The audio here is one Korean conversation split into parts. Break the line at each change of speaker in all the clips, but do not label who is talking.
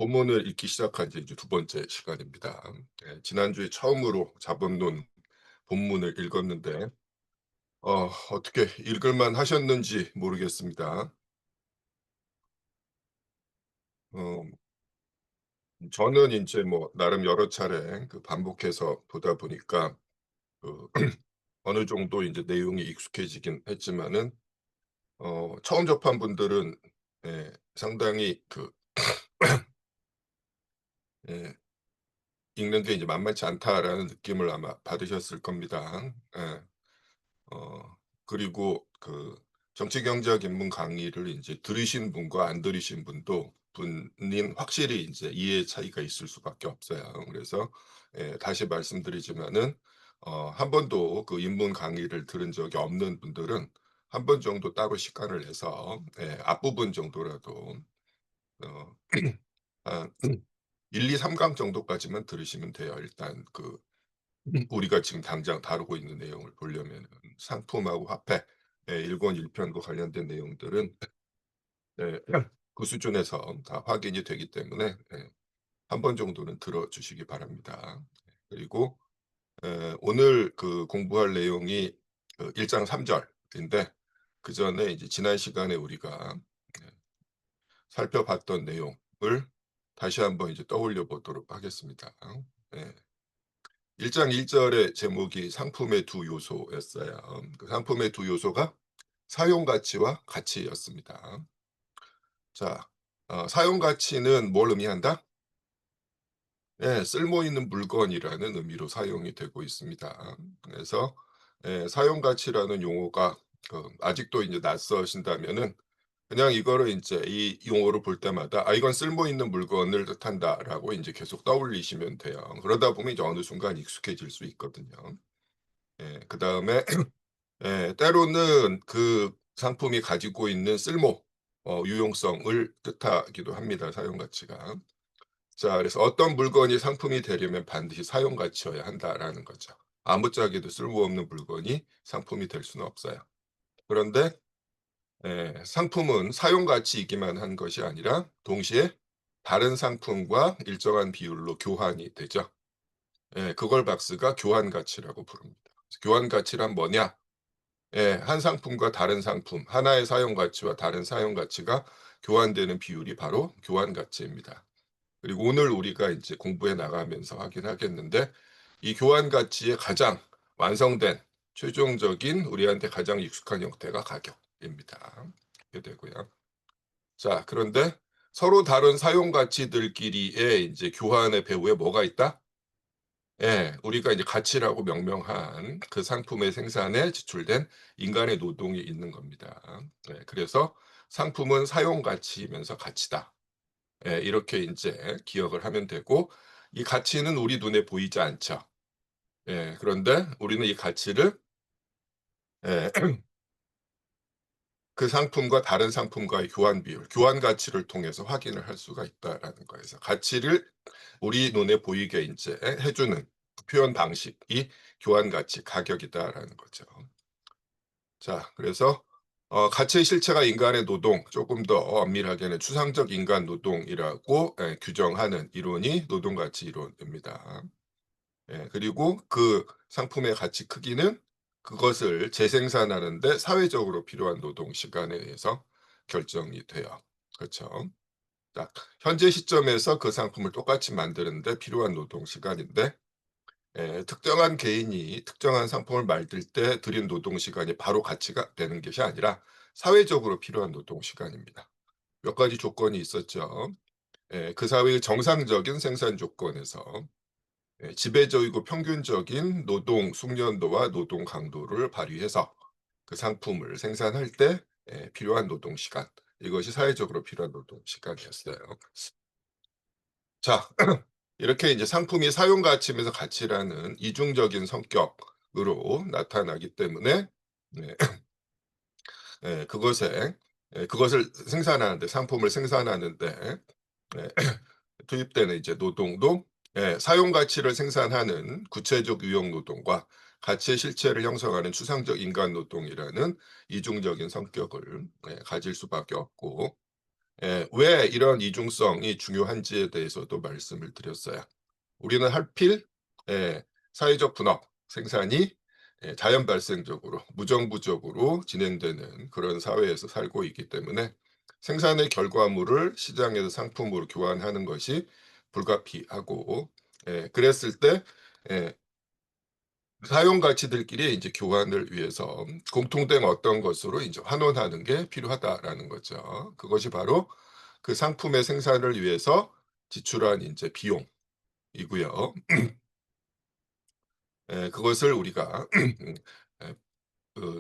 본문을 읽기 시작한 지 이제 두 번째 시간입니다. 지난주에 처음으로 자본론 본문을 읽었는데 어떻게 읽을 만하셨는지 모르겠습니다. 어 저는 이제 뭐 나름 여러 차례 반복해서 보다 보니까 그 어느 정도 이제 내용이 익숙해지긴 했지만은 처음 접한 분들은 상당히 예 '읽는 게 이제 만만치 않다.'라는 느낌을 아마 받으셨을 겁니다. 예. 어 그리고 정치경제학 입문 강의를 이제 들으신 분과 안 들으신 분인 확실히 이제 이해 차이가 있을 수밖에 없어요. 그래서 다시 말씀드리지만은 한 번도 그 입문 강의를 들은 적이 없는 분들은 한 번 정도 따로 시간을 내서 앞부분 정도라도 어 한 1-2-3강 정도까지만 들으시면 돼요. 일단 우리가 지금 당장 다루고 있는 내용을 보려면은 상품하고 화폐, 1권 1 편과 관련된 내용들은 예 그 수준에서 다 확인이 되기 때문에 한 번 정도는 들어 주시기 바랍니다. 그리고 오늘 공부할 내용이 1장 3 절인데 그전에 이제 지난 시간에 우리가 예 살펴봤던 내용을 다시 한번 이제 떠올려 보도록 하겠습니다. 예. 1장 1 절의 제목이 상품의 두 요소였어요. 그 상품의 두 요소가 사용 가치와 가치였습니다. 자, 사용 가치는 뭘 의미한다? 쓸모 있는 물건이라는 의미로 사용이 되고 있습니다. 그래서 사용 가치라는 용어가 아직도 이제 낯서신다면은 그냥 이거를 이제 이 용어를 볼 때마다 '아 이건 쓸모 있는 물건을 뜻한다.'라고 이제 계속 떠올리시면 돼요. 그러다 보면 이제 어느 순간 익숙해질 수 있거든요. 그다음에 때로는 그 상품이 가지고 있는 쓸모, 유용성을 뜻하기도 합니다, 사용 가치가. 자, 그래서 어떤 물건이 상품이 되려면 반드시 사용 가치여야 한다라는 거죠. 아무짝에도 쓸모없는 물건이 상품이 될 수는 없어요. 그런데 상품은 사용 가치이기만 한 것이 아니라 동시에 다른 상품과 일정한 비율로 교환이 되죠. 그걸 박스가 교환 가치라고 부릅니다. 그래서 교환 가치란 뭐냐? 한 상품과 다른 상품, 하나의 사용 가치와 다른 사용 가치가 교환되는 비율이 바로 교환 가치입니다. 그리고 오늘 우리가 이제 공부해 나가면서 확인하겠는데 이 교환 가치의 가장 완성된 최종적인 우리한테 가장 익숙한 형태가 가격입니다. 이렇게 되고요. 자, 그런데 서로 다른 사용 가치들끼리의 이제 교환의 배후에 뭐가 있다? 우리가 이제 가치라고 명명한 그 상품의 생산에 지출된 인간의 노동이 있는 겁니다. 그래서 상품은 사용 가치이면서 가치다. 이렇게 이제 기억을 하면 되고 이 가치는 우리 눈에 보이지 않죠. 그런데 우리는 이 가치를 예 그 상품과 다른 상품과의 교환 비율, 교환 가치를 통해서 확인을 할 수가 있다라는 거예요. 그래서 가치를 우리 눈에 보이게 이제 해 주는 표현 방식이 교환 가치, 가격이다라는 거죠. 자, 그래서 가치의 실체가 인간의 노동, 조금 더 엄밀하게는 추상적 인간 노동이라고 규정하는 이론이 노동 가치 이론입니다. 그리고 그 상품의 가치 크기는 그것을 재생산하는 데 사회적으로 필요한 노동 시간에 의해서 결정이 돼요. 그렇죠. 자, 현재 시점에서 그 상품을 똑같이 만드는 데 필요한 노동 시간인데 특정한 개인이 특정한 상품을 만들 때 들인 노동 시간이 바로 가치가 되는 것이 아니라 사회적으로 필요한 노동 시간입니다. 몇 가지 조건이 있었죠. 그 사회의 정상적인 생산 조건에서 지배적이고 평균적인 노동 숙련도와 노동 강도를 발휘해서 그 상품을 생산할 때 필요한 노동 시간, 이것이 사회적으로 필요한 노동 시간이었어요. 자, 이렇게 이제 상품이 사용 가치면서 가치라는 이중적인 성격으로 나타나기 때문에 네 그것을 생산하는 데, 상품을 생산하는 데 예 투입되는 이제 노동도 사용 가치를 생산하는 구체적 유형 노동과 가치의 실체를 형성하는 추상적 인간 노동이라는 이중적인 성격을 가질 수밖에 없고 왜 이런 이중성이 중요한지에 대해서도 말씀을 드렸어요. 우리는 하필 예 사회적 분업, 생산이 자연 발생적으로 무정부적으로 진행되는 그런 사회에서 살고 있기 때문에 생산의 결과물을 시장에서 상품으로 교환하는 것이 불가피하고, 그랬을 때 예 사용 가치들끼리 이제 교환을 위해서 공통된 어떤 것으로 이제 환원하는 게 필요하다라는 거죠. 그것이 바로 그 상품의 생산을 위해서 지출한 이제 비용이고요. 그것을 우리가 에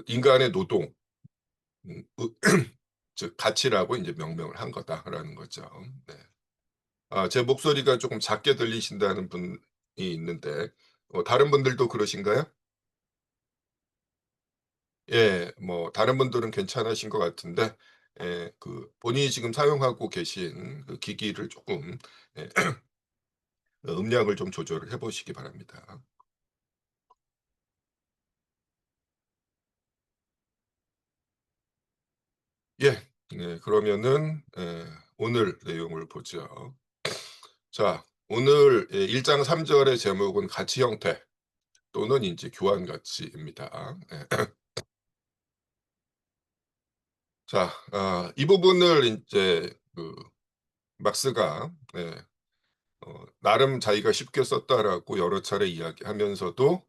인간의 노동, 으 즉 가치라고 이제 명명을 한 거다라는 거죠. 네. 제 목소리가 조금 작게 들리신다는 분이 있는데 다른 분들도 그러신가요? 예. 뭐 다른 분들은 괜찮으신 것 같은데 본인이 지금 사용하고 계신 그 기기를 조금 예 음량을 좀 조절을 해 보시기 바랍니다. 예. 네. 그러면은 오늘 내용을 보죠. 자, 오늘 1장 3 절의 제목은 가치 형태 또는 인제 교환 가치입니다. 예. 자, 이 부분을 인제 막스가 나름 자기가 쉽게 썼다라고 여러 차례 이야기하면서도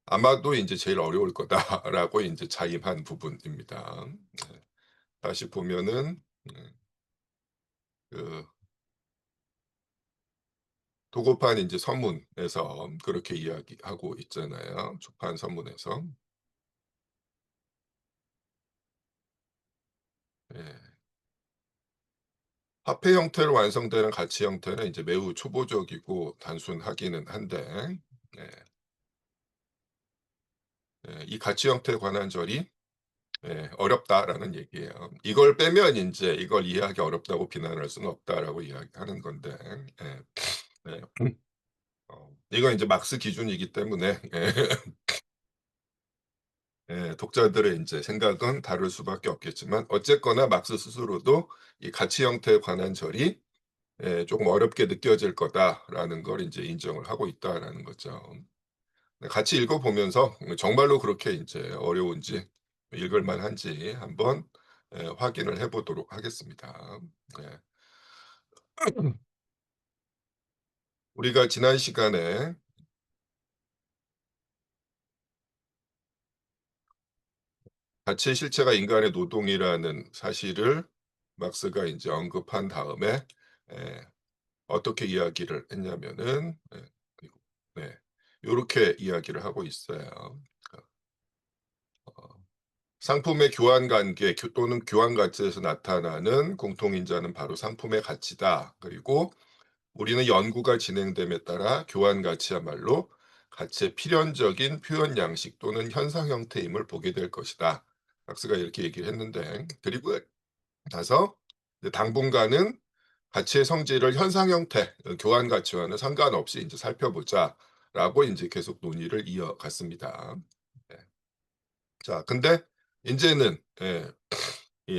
아마도 인제 '제일 어려울 거다.'라고 인제 자임한 부분입니다. 네. 다시 보면은 그 도급한 인제 서문에서 그렇게 이야기하고 있잖아요, 초판 서문에서. 예. 화폐 형태로 완성되는 가치 형태는 이제 매우 초보적이고 단순하기는 한데 예 이 가치 형태에 관한 절이 "어렵다."라는 얘기예요. 이걸 빼면 인제 "이걸 이해하기 어렵다고 비난할 수는 없다."라고 이야기하는 건데 예 네. 이건 인제 막스 기준이기 때문에 독자들의 인제 생각은 다를 수밖에 없겠지만 어쨌거나 막스 스스로도 이 가치 형태에 관한 절이 '조금 어렵게 느껴질 거다.'라는 걸 인제 인정을 하고 있다라는 거죠. 네, 같이 읽어 보면서 정말로 그렇게 인제 어려운지 읽을 만한지 한번 확인을 해 보도록 하겠습니다. 네. 우리가 지난 시간에 가치의 실체가 인간의 노동이라는 사실을 막스가 인제 언급한 다음에 에 어떻게 이야기를 했냐면은 그리고 네 요렇게 이야기를 하고 있어요. 그 상품의 교환 관계 또는 교환 가치에서 나타나는 공통인자는 바로 상품의 가치다. 그리고 우리는 연구가 진행됨에 따라 교환 가치야말로 가치의 필연적인 표현 양식 또는 현상 형태임을 보게 될 것이다. 박스가 이렇게 얘기를 했는데 그리고 나서 이제 당분간은 가치의 성질을 현상 형태, 교환 가치와는 상관없이 이제 살펴보자라고 이제 계속 논의를 이어갔습니다. 네. 자, 근데 인제는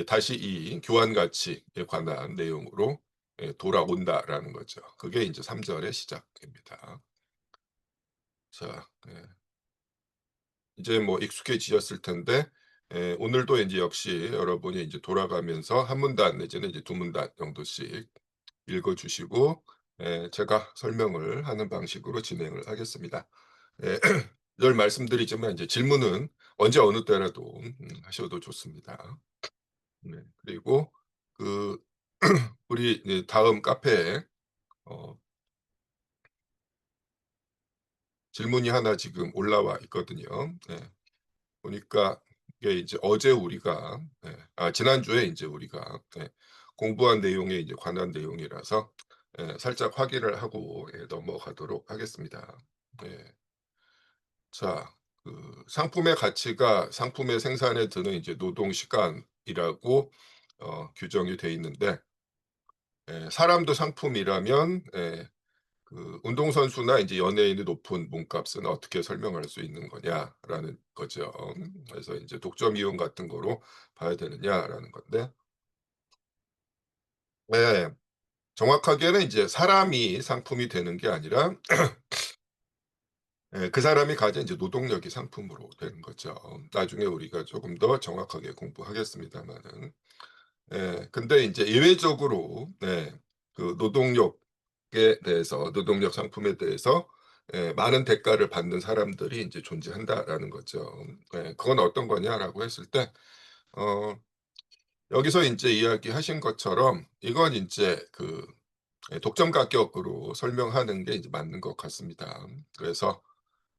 다시 이 교환 가치에 관한 내용으로 돌아온다라는 거죠. 그게 인제 3 절의 시작입니다. 자, 이제 뭐 익숙해지셨을 텐데 오늘도 인제 역시 여러분이 인제 돌아가면서 한 문단 내지는 이제 두 문단 정도씩 읽어 주시고 제가 설명을 하는 방식으로 진행을 하겠습니다. 예. 늘 말씀드리지만 이제 질문은 언제 어느 때라도 하셔도 좋습니다. 네. 그리고 그 우리 이제 다음 카페에 어 질문이 하나 지금 올라와 있거든요. 네. 보니까 이게 이제 어제 우리가 지난주에 인제 우리가 공부한 내용에 이제 관한 내용이라서 살짝 확인을 하고 넘어가도록 하겠습니다. 예. 자, 상품의 가치가 상품의 생산에 드는 이제 노동 시간이라고 규정이 돼 있는데 사람도 상품이라면 운동선수나 이제 연예인의 높은 몸값은 어떻게 설명할 수 있는 거냐라는 거죠. 그래서 이제 독점 이용 같은 거로 봐야 되느냐라는 건데 네. 정확하게는 이제 사람이 상품이 되는 게 아니라 그 사람이 가진 이제 노동력이 상품으로 되는 거죠. 나중에 우리가 조금 더 정확하게 공부하겠습니다마는. 근데 인제 예외적으로 그 노동력에 대해서 노동력 상품에 대해서 많은 대가를 받는 사람들이 인제 존재한다라는 거죠. 그건 어떤 거냐라고 했을 때 어 여기서 인제 이야기하신 것처럼 이건 인제 그 독점 가격으로 설명하는 게 이제 맞는 것 같습니다. 그래서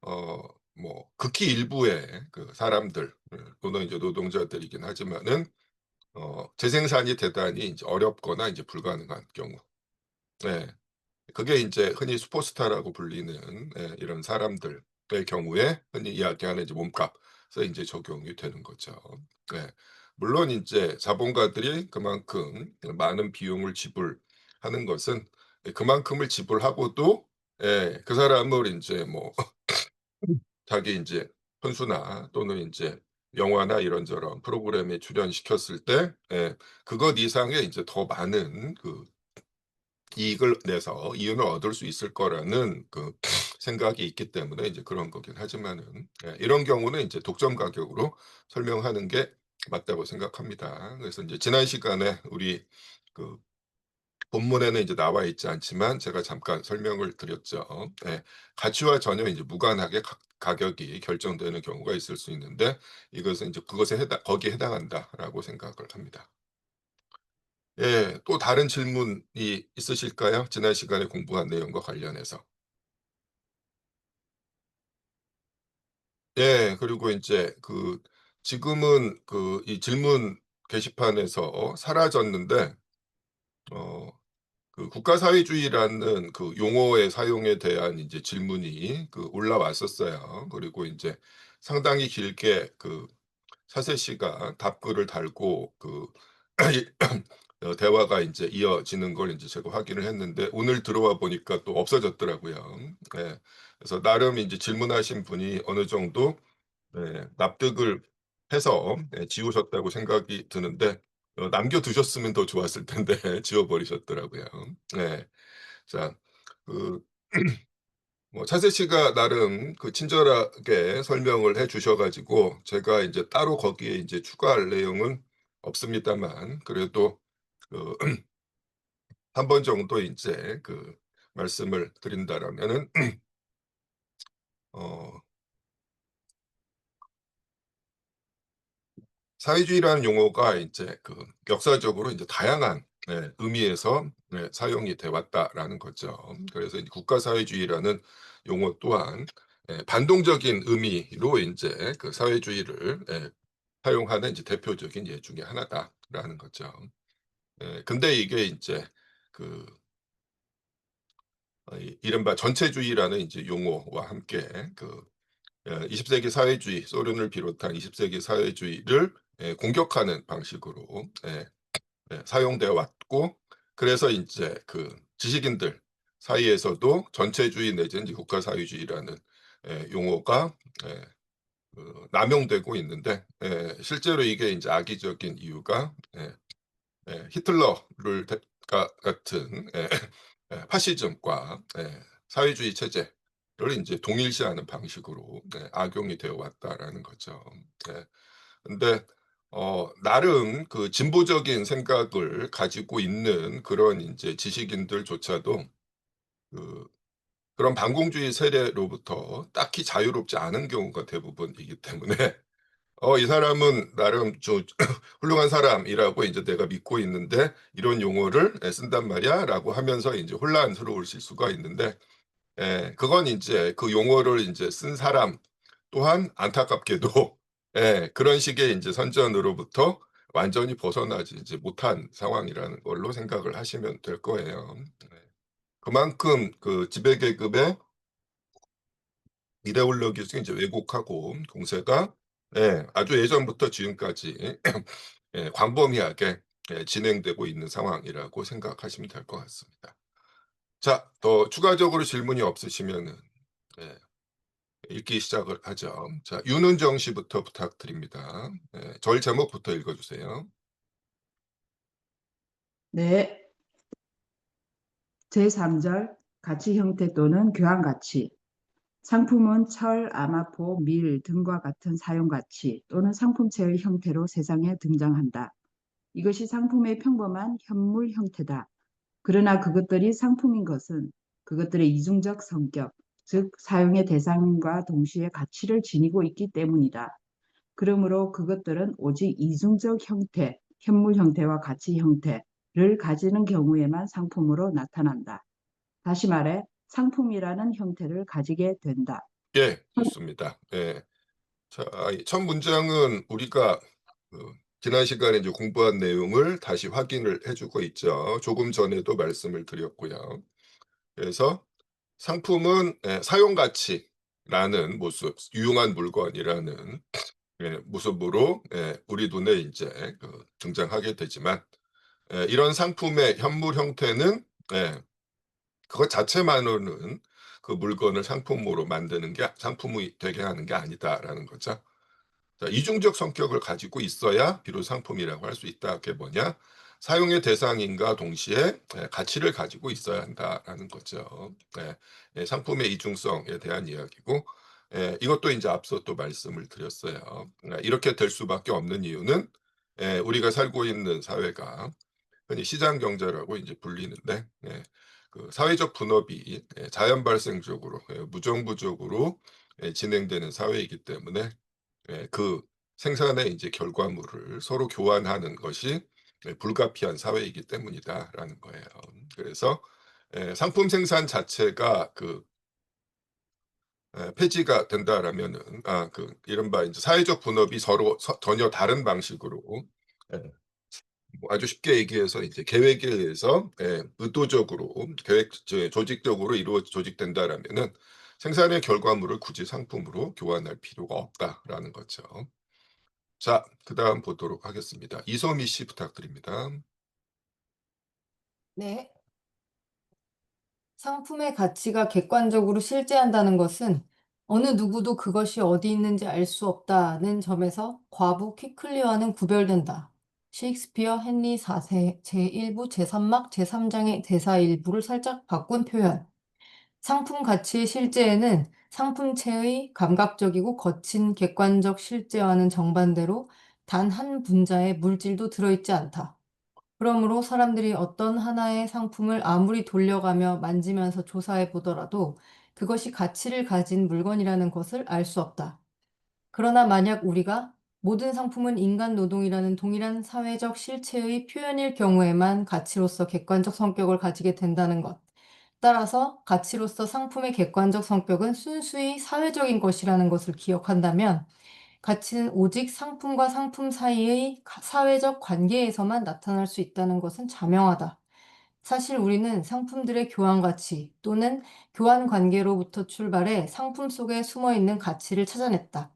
어 뭐 극히 일부의 그 사람들 또는 이제 노동자들이긴 하지만은 재생산이 대단히 인제 어렵거나 인제 불가능한 경우. 네. 그게 인제 흔히 슈퍼스타라고 불리는 이런 사람들의 경우에 흔히 이야기하는 이제 몸값에 인제 적용이 되는 거죠. 네. 물론 인제 자본가들이 그만큼 많은 비용을 지불하는 것은 그만큼을 지불하고도 그 사람을 인제 뭐 자기 인제 혼수나 또는 인제 영화나 이런저런 프로그램에 출연시켰을 때 그것 이상의 인제 더 많은 그 이익을 내서 이윤을 얻을 수 있을 거라는 그 생각이 있기 때문에 이제 그런 거긴 하지만은 이런 경우는 인제 독점 가격으로 설명하는 게 맞다고 생각합니다. 그래서 인제 지난 시간에 우리 그 본문에는 이제 나와 있지 않지만 제가 잠깐 설명을 드렸죠. 가치와 전혀 이제 무관하게 가격이 결정되는 경우가 있을 수 있는데 이것은 이제 그것에 거기에 해당한다라고 생각을 합니다. 또 다른 질문이 있으실까요? 지난 시간에 공부한 내용과 관련해서. 그리고 이제 그 지금은 그 이 질문 게시판에서 사라졌는데 어 그 국가사회주의라는 그 용어의 사용에 대한 이제 질문이 그 올라왔었어요. 그리고 인제 상당히 길게 그 사세 씨가 답글을 달고 그 대화가 인제 이어지는 걸 인제 제가 확인을 했는데 오늘 들어와 보니까 또 없어졌더라고요. 그래서 나름 인제 질문하신 분이 어느 정도 납득을 해서 지우셨다고 생각이 드는데 남겨 두셨으면 더 좋았을 텐데 지워 버리셨더라고요. 네. 자 그 뭐 차세 씨가 나름 그 친절하게 설명을 해 주셔 가지고 제가 인제 따로 거기에 인제 추가할 내용은 없습니다만 그래도 그 한 번 정도 인제 그 말씀을 드린다라면은 어 사회주의라는 용어가 인제 그 역사적으로 인제 다양한 의미에서 사용이 돼 왔다라는 거죠. 그래서 이제 국가사회주의라는 용어 또한 반동적인 의미로 인제 그 사회주의를 사용하는 이제 대표적인 예 중에 하나다라는 거죠. 근데 이게 인제 그 이 이른바 전체주의라는 인제 용어와 함께 그 20 세기 사회주의 소련을 비롯한 20 세기 사회주의를 공격하는 방식으로 사용되어 왔고 그래서 인제 그 지식인들 사이에서도 전체주의 내지는 이제 국가사회주의라는 용어가 예 남용되고 있는데 실제로 이게 인제 악의적인 이유가 히틀러를 같은 파시즘과 사회주의 체제를 인제 동일시하는 방식으로 악용이 되어 왔다라는 거죠. 예. 근데 나름 그 진보적인 생각을 가지고 있는 그런 인제 지식인들조차도 그 그런 반공주의 세력로부터 딱히 자유롭지 않은 경우가 대부분이기 때문에 이 사람은 나름 좀 훌륭한 사람이라고 인제 내가 믿고 있는데 "이런 용어를 쓴단 말이야."라고 하면서 인제 혼란스러우실 수가 있는데 그건 인제 그 용어를 인제 쓴 사람 또한 안타깝게도 그런 식의 인제 선전으로부터 완전히 벗어나지 이제 못한 상황이라는 걸로 생각을 하시면 될 거예요. 그만큼 그 지배계급의 이데올로기를 인제 왜곡하고 공세가 아주 예전부터 지금까지 광범위하게 진행되고 있는 상황이라고 생각하시면 될 것 같습니다. 자 더 추가적으로 질문이 없으시면은 예 읽기 시작을 하죠. 자 윤은정 씨부터 부탁드립니다. 절 제목부터 읽어 주세요.
네. 제3절 가치 형태 또는 교환 가치. 상품은 철, 아마포, 밀 등과 같은 사용 가치 또는 상품체의 형태로 세상에 등장한다. 이것이 상품의 평범한 현물 형태다. 그러나 그것들이 상품인 것은 그것들의 이중적 성격, 즉 사용의 대상과 동시에 가치를 지니고 있기 때문이다. 그러므로 그것들은 오직 이중적 형태, 현물 형태와 가치 형태를 가지는 경우에만 상품으로 나타난다. 다시 말해 상품이라는 형태를 가지게 된다.
예, 좋습니다. 예. 자, 이 첫 문장은 우리가 그 지난 시간에 이제 공부한 내용을 다시 확인을 해 주고 있죠. 조금 전에도 말씀을 드렸고요. 그래서 상품은 사용 가치라는 모습, 유용한 물건이라는 모습으로 우리 눈에 인제 등장하게 되지만 이런 상품의 현물 형태는 예 그것 자체만으로는 그 물건을 상품으로 만드는 게 '상품이 되게 하는 게 아니다.'라는 거죠. 자, 이중적 성격을 가지고 있어야 비로소 상품이라고 할 수 있다. 그게 뭐냐? 사용의 대상인과 동시에 가치를 가지고 있어야 한다라는 거죠. 상품의 이중성에 대한 이야기고 이것도 인제 앞서 또 말씀을 드렸어요. 이렇게 될 수밖에 없는 이유는 우리가 살고 있는 사회가 흔히 시장 경제라고 인제 불리는데 그 사회적 분업이 자연 발생적으로 무정부적으로 진행되는 사회이기 때문에 그 생산의 이제 결과물을 서로 교환하는 것이 불가피한 사회이기 때문이다라는 거예요. 그래서 상품 생산 자체가 폐지가 된다라면은 이른바 인제 사회적 분업이 서로 전혀 다른 방식으로 예 뭐 아주 쉽게 얘기해서 이제 계획에 의해서 의도적으로 조직적으로 조직된다라면은 생산의 결과물을 굳이 상품으로 교환할 필요가 없다라는 거죠. 자, 그다음 보도록 하겠습니다. 이소미 씨 부탁드립니다.
네. 상품의 가치가 객관적으로 실제한다는 것은 어느 누구도 그것이 어디 있는지 알 수 없다는 점에서 과부 퀴클리와는 구별된다. 셰익스피어 헨리 4세 제1부 제3막 제3장의 대사 일부를 살짝 바꾼 표현. 상품 가치의 실제에는 상품체의 감각적이고 거친 객관적 실제와는 정반대로 단 한 분자의 물질도 들어있지 않다. 그러므로 사람들이 어떤 하나의 상품을 아무리 돌려가며 만지면서 조사해 보더라도 그것이 가치를 가진 물건이라는 것을 알 수 없다. 그러나 만약 우리가 모든 상품은 인간 노동이라는 동일한 사회적 실체의 표현일 경우에만 가치로서 객관적 성격을 가지게 된다는 것. 따라서 가치로서 상품의 객관적 성격은 순수히 사회적인 것이라는 것을 기억한다면 가치는 오직 상품과 상품 사이의 사회적 관계에서만 나타날 수 있다는 것은 자명하다. 사실 우리는 상품들의 교환 가치 또는 교환 관계로부터 출발해 상품 속에 숨어 있는 가치를 찾아냈다.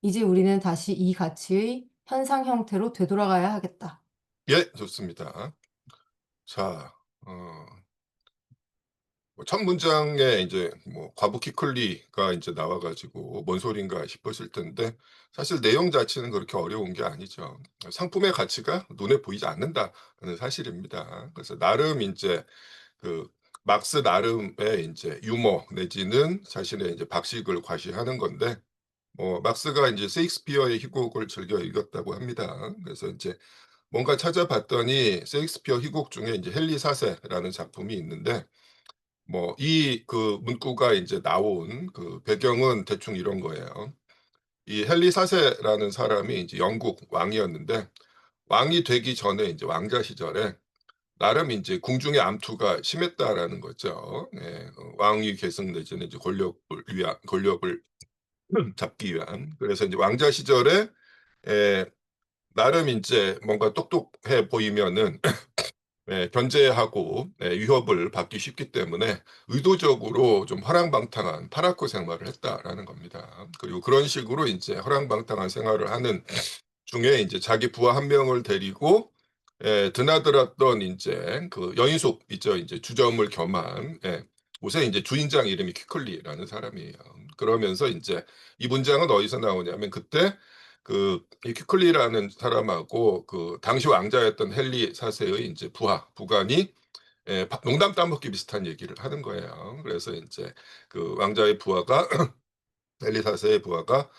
이제 우리는 다시 이 가치의 현상 형태로 되돌아가야 하겠다.
예, 좋습니다. 자, 어 뭐 첫 문장에 인제 뭐 과부 키클리가 인제 나와 가지고 '뭔 소린가.' 싶으실 텐데 사실 내용 자체는 그렇게 어려운 게 아니죠. 상품의 가치가 눈에 보이지 않는다는 사실입니다. 그래서 나름 인제 그 막스 나름의 인제 유머 내지는 자신의 인제 박식을 과시하는 건데 막스가 인제 셰익스피어의 희곡을 즐겨 읽었다고 합니다. 그래서 인제 뭔가 찾아봤더니 셰익스피어 희곡 중에 인제 헨리 4세라는 작품이 있는데 이 문구가 인제 나온 배경은 대충 이런 거예요. 이 헨리 4세라는 사람이 인제 영국 왕이었는데 왕이 되기 전에 인제 왕자 시절에 나름 인제 궁중의 암투가 심했다라는 거죠. 왕위 계승 내지는 이제 권력을 잡기 위한. 그래서 인제 왕자 시절에 에 나름 인제 뭔가 똑똑해 보이면은 견제하고 위협을 받기 쉽기 때문에 의도적으로 좀 허랑방탕한 파라코 생활을 했다라는 겁니다. 그리고 그런 식으로 인제 허랑방탕한 생활을 하는 중에 인제 자기 부하 한 명을 데리고 드나들었던 인제 그 여인숙 있죠. 인제 주점을 겸한 곳에 인제 주인장 이름이 퀴클리라는 사람이에요. 그러면서 인제 이 문장은 어디서 나오냐면 그때 이 퀴클리라는 사람하고 당시 왕자였던 헨리 4세의 인제 부관이 농담 따먹기 비슷한 얘기를 하는 거예요. 그래서 인제 그 왕자의 부하가 헨리 4 세의 부하가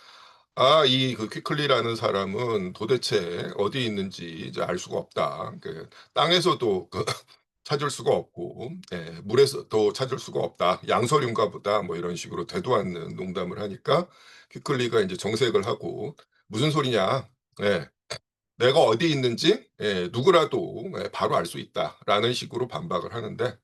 "아 이 그 퀴클리라는 사람은 도대체 어디 있는지 이제 알 수가 없다. 그 땅에서도 그 찾을 수가 없고 물에서도 찾을 수가 없다. 양서류인가 보다." 뭐 이런 식으로 되도 않는 농담을 하니까 퀴클리가 인제 정색을 하고 "무슨 소리냐. 예. 내가 어디 있는지 누구라도 바로 알 수 있다."라는 식으로 반박을 하는데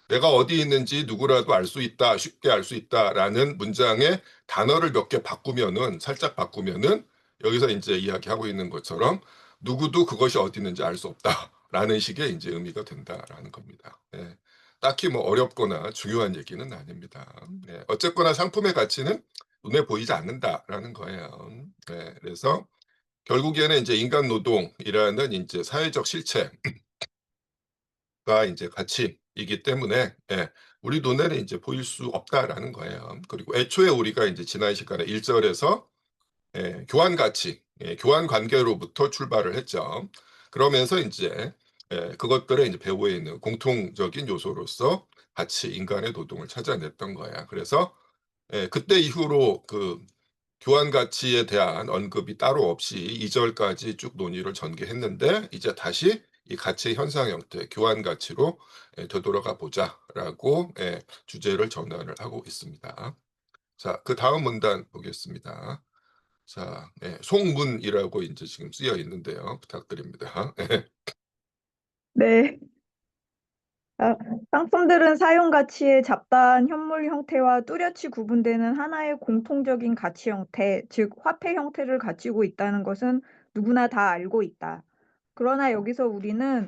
"내가 어디 있는지 누구라도 알 수 있다. 쉽게 알 수 있다."라는 문장에 단어를 몇 개 바꾸면은 살짝 바꾸면은 여기서 인제 이야기하고 있는 것처럼 "누구도 그것이 어디 있는지 알 수 없다."라는 식의 인제 의미가 된다라는 겁니다. 예. 딱히 뭐 어렵거나 중요한 얘기는 아닙니다. 어쨌거나 상품의 가치는 눈에 보이지 않는다라는 거예요. 그래서 결국에는 인제 인간 노동이라는 인제 사회적 실체가 인제 가치이기 때문에 우리 눈에는 인제 보일 수 없다라는 거예요. 그리고 애초에 우리가 인제 지난 시간에 1 절에서 교환 가치, 교환 관계로부터 출발을 했죠. 그러면서 인제 그것들의 인제 배후에 있는 공통적인 요소로서 가치, 인간의 노동을 찾아냈던 거예요. 그래서 그때 이후로 그 교환 가치에 대한 언급이 따로 없이 2 절까지 쭉 논의를 전개했는데 이제 다시 이 가치의 현상 형태, 교환 가치로 되돌아가 보자라고 주제를 전환을 하고 있습니다. 자, 그다음 문단 보겠습니다. 자, 송문이라고 인제 지금 쓰여 있는데요. 부탁드립니다.
네. 상품들은 사용 가치의 잡다한 현물 형태와 뚜렷이 구분되는 하나의 공통적인 가치 형태, 즉 화폐 형태를 가지고 있다는 것은 누구나 다 알고 있다. 그러나 여기서 우리는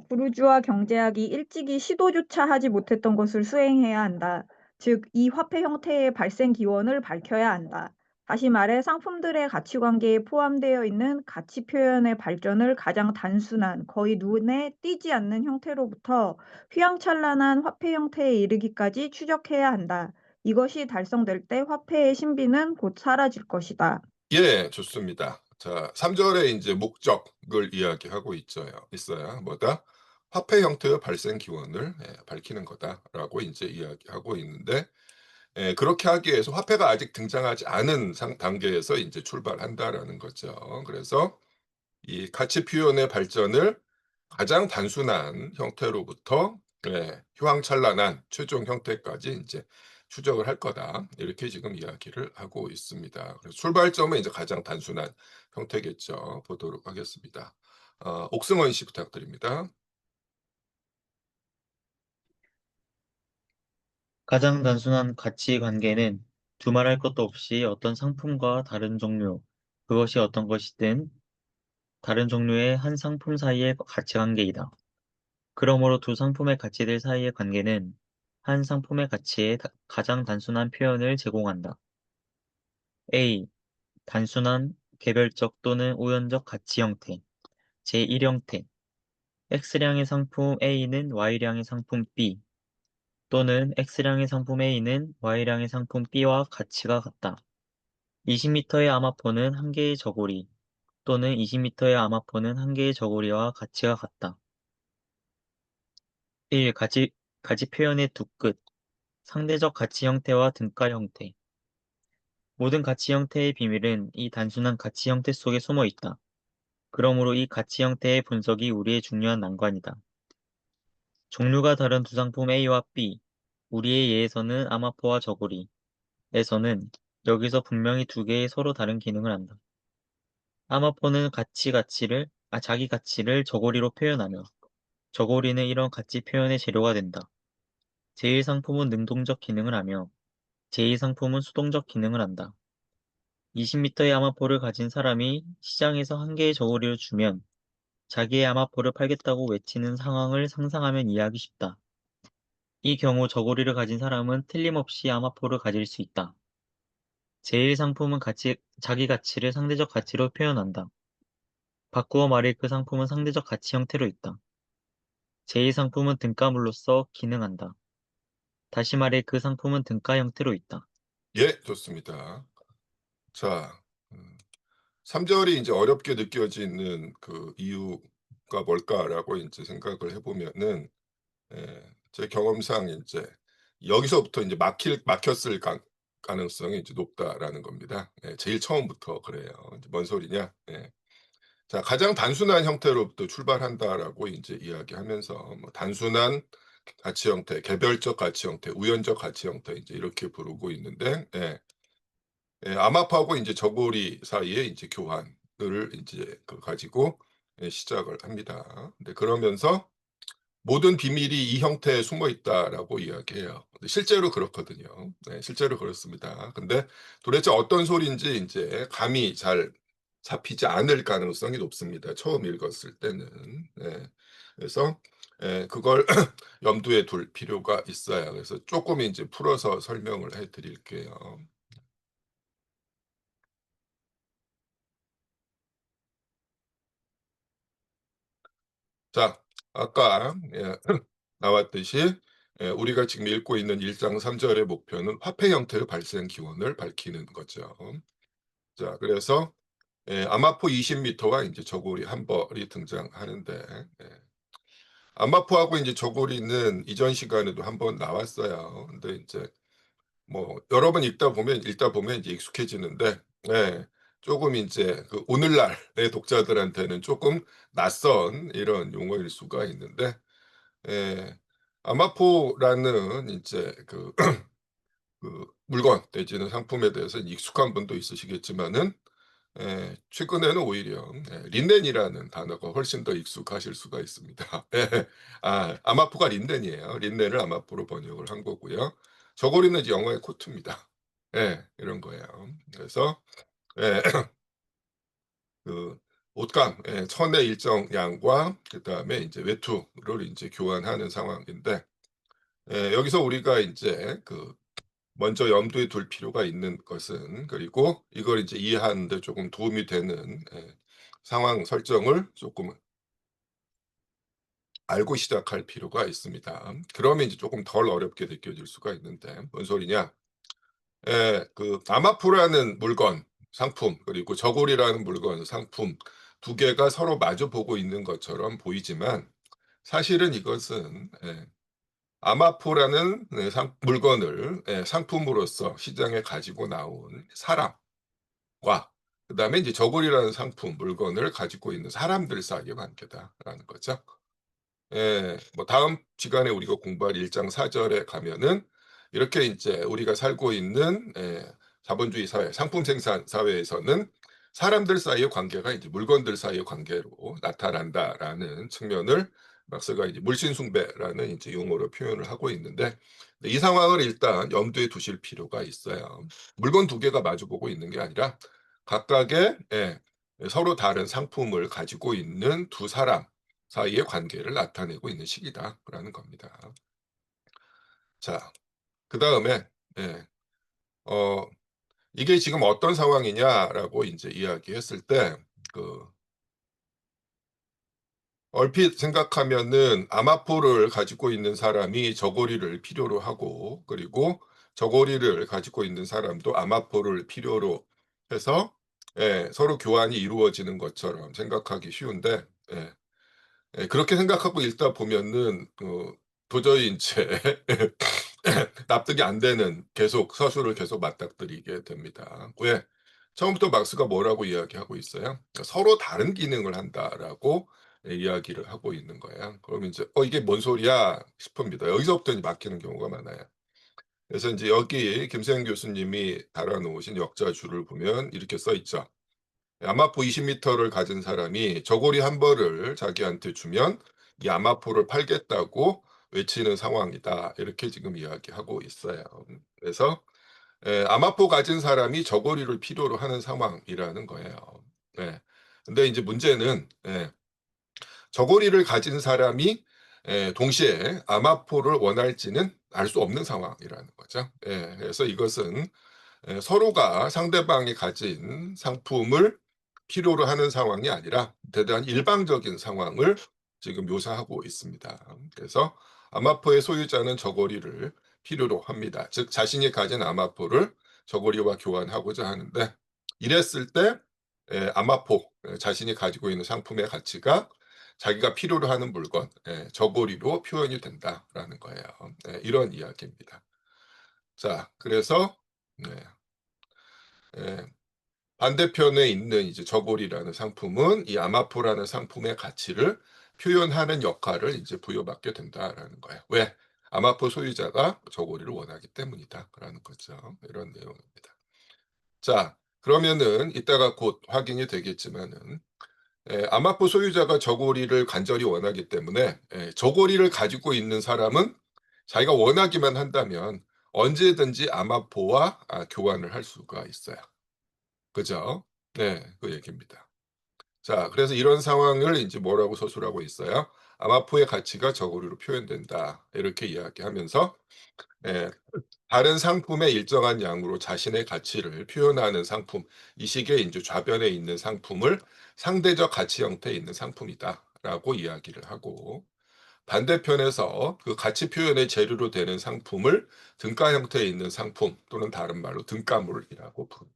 부르주아 경제학이 일찍이 시도조차 하지 못했던 것을 수행해야 한다. 즉, 이 화폐 형태의 발생 기원을 밝혀야 한다. 다시 말해 상품들의 가치관계에 포함되어 있는 가치 표현의 발전을 가장 단순한, 거의 눈에 띄지 않는 형태로부터 휘황찬란한 화폐 형태에 이르기까지 추적해야 한다. 이것이 달성될 때 화폐의 신비는 곧 사라질 것이다.
예, 좋습니다. 자, 3 절에 인제 목적을 이야기하고 있어요. 뭐다? "화폐 형태의 발생 기원을 밝히는 거다."라고 인제 이야기하고 있는데 그렇게 하기 위해서 화폐가 아직 등장하지 않은 단계에서 인제 출발한다라는 거죠. 그래서 이 가치 표현의 발전을 가장 단순한 형태로부터 휘황찬란한 최종 형태까지 인제 추적을 할 거다. 이렇게 지금 이야기를 하고 있습니다. 그래서 출발점은 이제 가장 단순한 형태겠죠. 보도록 하겠습니다. 옥승원 씨 부탁드립니다.
가장 단순한 가치 관계는 두말할 것도 없이 어떤 상품과 다른 종류, 그것이 어떤 것이든 다른 종류의 한 상품 사이의 가치 관계이다. 그러므로 두 상품의 가치들 사이의 관계는 한 상품의 가치의 가장 단순한 표현을 제공한다. A. 단순한 개별적 또는 우연적 가치 형태. 제1형태. X량의 상품 A는 Y량의 상품 B 또는 X량의 상품 A는 Y량의 상품 B와 가치가 같다. 20m의 아마포는 한 개의 저고리 또는 20m의 아마포는 한 개의 저고리와 가치가 같다. 1. 가치 표현의 두 끝. 상대적 가치 형태와 등가 형태. 모든 가치 형태의 비밀은 이 단순한 가치 형태 속에 숨어 있다. 그러므로 이 가치 형태의 분석이 우리의 중요한 난관이다. 종류가 다른 두 상품 A와 B, 우리의 예에서는 아마포와 저고리에서는 여기서 분명히 두 개의 서로 다른 기능을 한다. 아마포는 자기 가치를 저고리로 표현하며 저고리는 이런 가치 표현의 재료가 된다. 제1상품은 능동적 기능을 하며 제2상품은 수동적 기능을 한다. 20m의 아마포를 가진 사람이 시장에서 한 개의 저고리를 주면 자기의 아마포를 팔겠다고 외치는 상황을 상상하면 이해하기 쉽다. 이 경우 저고리를 가진 사람은 틀림없이 아마포를 가질 수 있다. 제1상품은 자기 가치를 상대적 가치로 표현한다. 바꾸어 말해 그 상품은 상대적 가치 형태로 있다. 제2상품은 등가물로서 기능한다. 다시 말해 그 상품은 등가 형태로 있다.
예, 좋습니다. 자, 3 절이 인제 어렵게 느껴지는 그 이유가 뭘까라고 인제 생각을 해 보면은 제 경험상 인제 여기서부터 인제 막혔을 가능성이 이제 높다라는 겁니다. 제일 처음부터 그래요. 이제 뭔 소리냐? 자, 가장 단순한 형태로부터 출발한다라고 인제 이야기하면서 뭐 단순한 가치 형태, 개별적 가치 형태, 우연적 가치 형태 인제 이렇게 부르고 있는데 암합하고 인제 저고리 사이의 인제 교환을 인제 가지고 시작을 합니다. 근데 그러면서 "모든 비밀이 이 형태에 숨어 있다."라고 이야기해요. 근데 실제로 그렇거든요. 실제로 그렇습니다. 근데 도대체 어떤 소리인지 인제 감이 잘 잡히지 않을 가능성이 높습니다, 처음 읽었을 때는. 그래서 그걸 염두에 둘 필요가 있어요. 그래서 쪼끔 인제 풀어서 설명을 해 드릴게요. 자, 아까 나왔듯이 우리가 지금 읽고 있는 1장 3 절의 목표는 화폐 형태의 발생 기원을 밝히는 거죠. 자, 그래서 아마포 20 미터와 인제 저고리 한 벌이 등장하는데 아마포하고 인제 저고리는 이전 시간에도 한번 나왔어요. 근데 인제 뭐 여러 번 읽다 보면 이제 익숙해지는데 쪼금 인제 오늘날의 독자들한테는 쪼끔 낯선 이런 용어일 수가 있는데 아마포라는 인제 물건 내지는 상품에 대해서 익숙한 분도 있으시겠지만은 최근에는 오히려 린넨이라는 단어가 훨씬 더 익숙하실 수가 있습니다. 아마포가 린넨이에요. 린넨을 아마포로 번역을 한 거고요. 저고리는 이제 영어의 코트입니다. 이런 거예요. 그래서 예 그 옷감 천의 일정 양과 그다음에 인제 외투를 인제 교환하는 상황인데 여기서 우리가 인제 먼저 염두에 둘 필요가 있는 것은, 그리고 이걸 이제 이해하는 데 조금 도움이 되는 상황 설정을 조금 알고 시작할 필요가 있습니다. 그러면 이제 조금 덜 어렵게 느껴질 수가 있는데 뭔 소리냐? 아마포라는 물건, 상품, 그리고 저고리라는 물건, 상품 두 개가 서로 마주 보고 있는 것처럼 보이지만 사실은 이것은 아마포라는 물건을 상품으로서 시장에 가지고 나온 사람과 그다음에 이제 저고리라는 상품, 물건을 가지고 있는 사람들 사이의 관계다라는 거죠. 뭐 다음 시간에 우리가 공부할 1장 4 절에 가면은 이렇게 인제 우리가 살고 있는 자본주의 사회, 상품 생산 사회에서는 사람들 사이의 관계가 이제 물건들 사이의 관계로 나타난다라는 측면을 막스가 이제 물신숭배라는 인제 용어로 표현을 하고 있는데 이 상황을 일단 염두에 두실 필요가 있어요. 물건 두 개가 마주보고 있는 게 아니라 각각의 서로 다른 상품을 가지고 있는 두 사람 사이의 관계를 나타내고 있는 시기다라는 겁니다. 자, 그다음에 예. 어 "이게 지금 어떤 상황이냐?"라고 인제 이야기했을 때 그 얼핏 생각하면은 아마포를 가지고 있는 사람이 저고리를 필요로 하고, 그리고 저고리를 가지고 있는 사람도 아마포를 필요로 해서 서로 교환이 이루어지는 것처럼 생각하기 쉬운데 그렇게 생각하고 읽다 보면은 도저히 인제 납득이 안 되는 계속 서술을 계속 맞닥뜨리게 됩니다. 왜? 처음부터 막스가 뭐라고 이야기하고 있어요? "서로 다른 기능을 한다."라고 이야기를 하고 있는 거예요. 그러면 인제 '이게 뭔 소리야?' 싶습니다. 여기서부터 이제 막히는 경우가 많아요. 그래서 인제 여기 김세현 교수님이 달아 놓으신 역자줄을 보면 이렇게 써 있죠. "야마포 20 미터를 가진 사람이 저고리 한 벌을 자기한테 주면 이 야마포를 팔겠다고 외치는 상황이다." 이렇게 지금 이야기하고 있어요. 그래서 아마포 가진 사람이 저고리를 필요로 하는 상황이라는 거예요. 예. 근데 인제 문제는 저고리를 가진 사람이 동시에 아마포를 원할지는 알 수 없는 상황이라는 거죠. 그래서 이것은 서로가 상대방이 가진 상품을 필요로 하는 상황이 아니라 대단히 일방적인 상황을 지금 묘사하고 있습니다. 그래서 아마포의 소유자는 저고리를 필요로 합니다. 즉 자신이 가진 아마포를 저고리와 교환하고자 하는데 이랬을 때 아마포, 자신이 가지고 있는 상품의 가치가 자기가 필요로 하는 물건, 저고리로 표현이 된다라는 거예요. 이런 이야기입니다. 자, 그래서 네, 예, 반대편에 있는 이제 저고리라는 상품은 이 아마포라는 상품의 가치를 표현하는 역할을 이제 부여받게 된다라는 거예요. 왜? 아마포 소유자가 저고리를 원하기 때문이다라는 거죠. 이런 내용입니다. 자, 그러면은 이따가 곧 확인이 되겠지만은 아마포 소유자가 저고리를 간절히 원하기 때문에 저고리를 가지고 있는 사람은 자기가 원하기만 한다면 언제든지 아마포와 교환을 할 수가 있어요. 그죠? 네, 그 얘기입니다. 자, 그래서 이런 상황을 이제 뭐라고 서술하고 있어요? 아마포의 가치가 저고리로 표현된다. 이렇게 이야기하면서 예, 다른 상품의 일정한 양으로 자신의 가치를 표현하는 상품, 이 식의 이제 좌변에 있는 상품을 상대적 가치 형태에 있는 상품이다라고 이야기를 하고, 반대편에서 그 가치 표현의 재료로 되는 상품을 등가 형태에 있는 상품 또는 다른 말로 등가물이라고 부릅니다.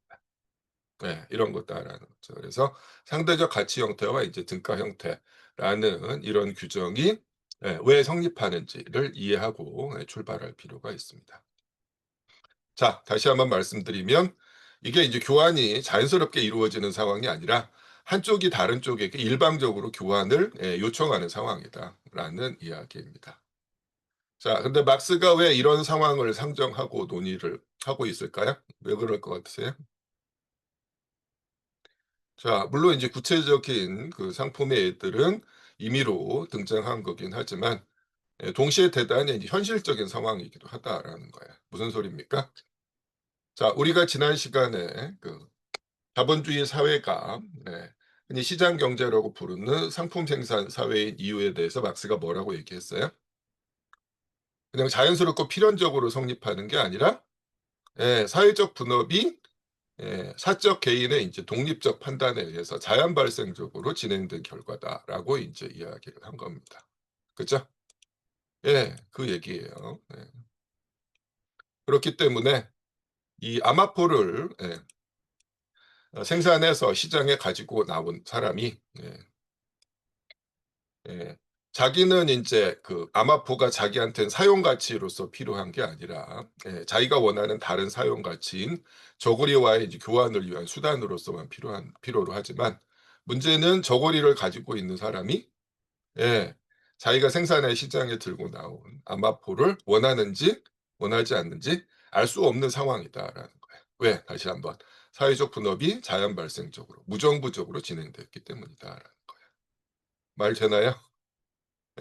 네, 이런 것도 알아는 거죠. 그래서 상대적 가치 형태와 이제 등가 형태라는 이런 규정이 왜 성립하는지를 이해하고 출발할 필요가 있습니다. 자, 다시 한번 말씀드리면 이게 이제 교환이 자연스럽게 이루어지는 상황이 아니라 한쪽이 다른 쪽에게 일방적으로 교환을 요청하는 상황이다라는 이야기입니다. 자, 근데 막스가 왜 이런 상황을 상정하고 논의를 하고 있을까요? 왜 그럴 것 같으세요? 자, 물론 이제 구체적인 그 상품의 예들은 임의로 등장한 거긴 하지만 동시에 대단히 이제 현실적인 상황이기도 하다라는 거예요. 무슨 소리입니까? 자, 우리가 지난 시간에 그 자본주의 사회가 흔히 시장 경제라고 부르는 상품 생산 사회인 이유에 대해서 막스가 뭐라고 얘기했어요? 그냥 자연스럽고 필연적으로 성립하는 게 아니라 사회적 분업이 사적 개인의 이제 독립적 판단에 의해서 자연 발생적으로 진행된 결과다라고 이제 이야기를 한 겁니다. 그죠? 예, 그 얘기예요. 그렇기 때문에 이 아마포를 생산해서 시장에 가지고 나온 사람이 예, 자기는 인제 그 아마포가 자기한텐 사용 가치로서 필요한 게 아니라 자기가 원하는 다른 사용 가치인 저고리와의 이제 교환을 위한 수단으로서만 필요로 하지만 문제는 저고리를 가지고 있는 사람이 예, 자기가 생산해 시장에 들고 나온 아마포를 원하는지 원하지 않는지 알 수 없는 상황이다라는 거예요. 왜? 다시 한번 사회적 분업이 자연 발생적으로 무정부적으로 진행됐기 때문이다라는 거예요. 말 되나요?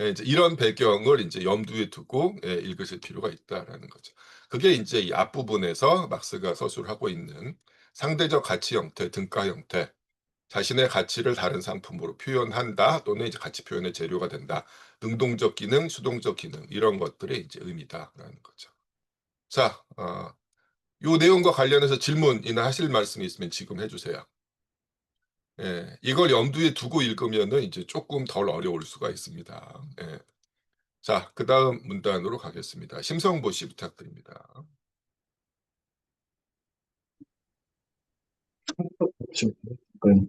이제 이런 배경을 인제 염두에 두고 읽으실 필요가 있다라는 거죠. 그게 인제 이 앞부분에서 막스가 서술하고 있는 상대적 가치 형태, 등가 형태, 자신의 가치를 다른 상품으로 표현한다 또는 이제 가치 표현의 재료가 된다. 능동적 기능, 수동적 기능 이런 것들의 이제 의미다라는 거죠. 자, 요 내용과 관련해서 질문이나 하실 말씀이 있으면 지금 해 주세요. 이걸 염두에 두고 읽으면은 이제 쪼끔 덜 어려울 수가 있습니다. 자, 그다음 문단으로 가겠습니다. 심성보 씨 부탁드립니다.
그러니까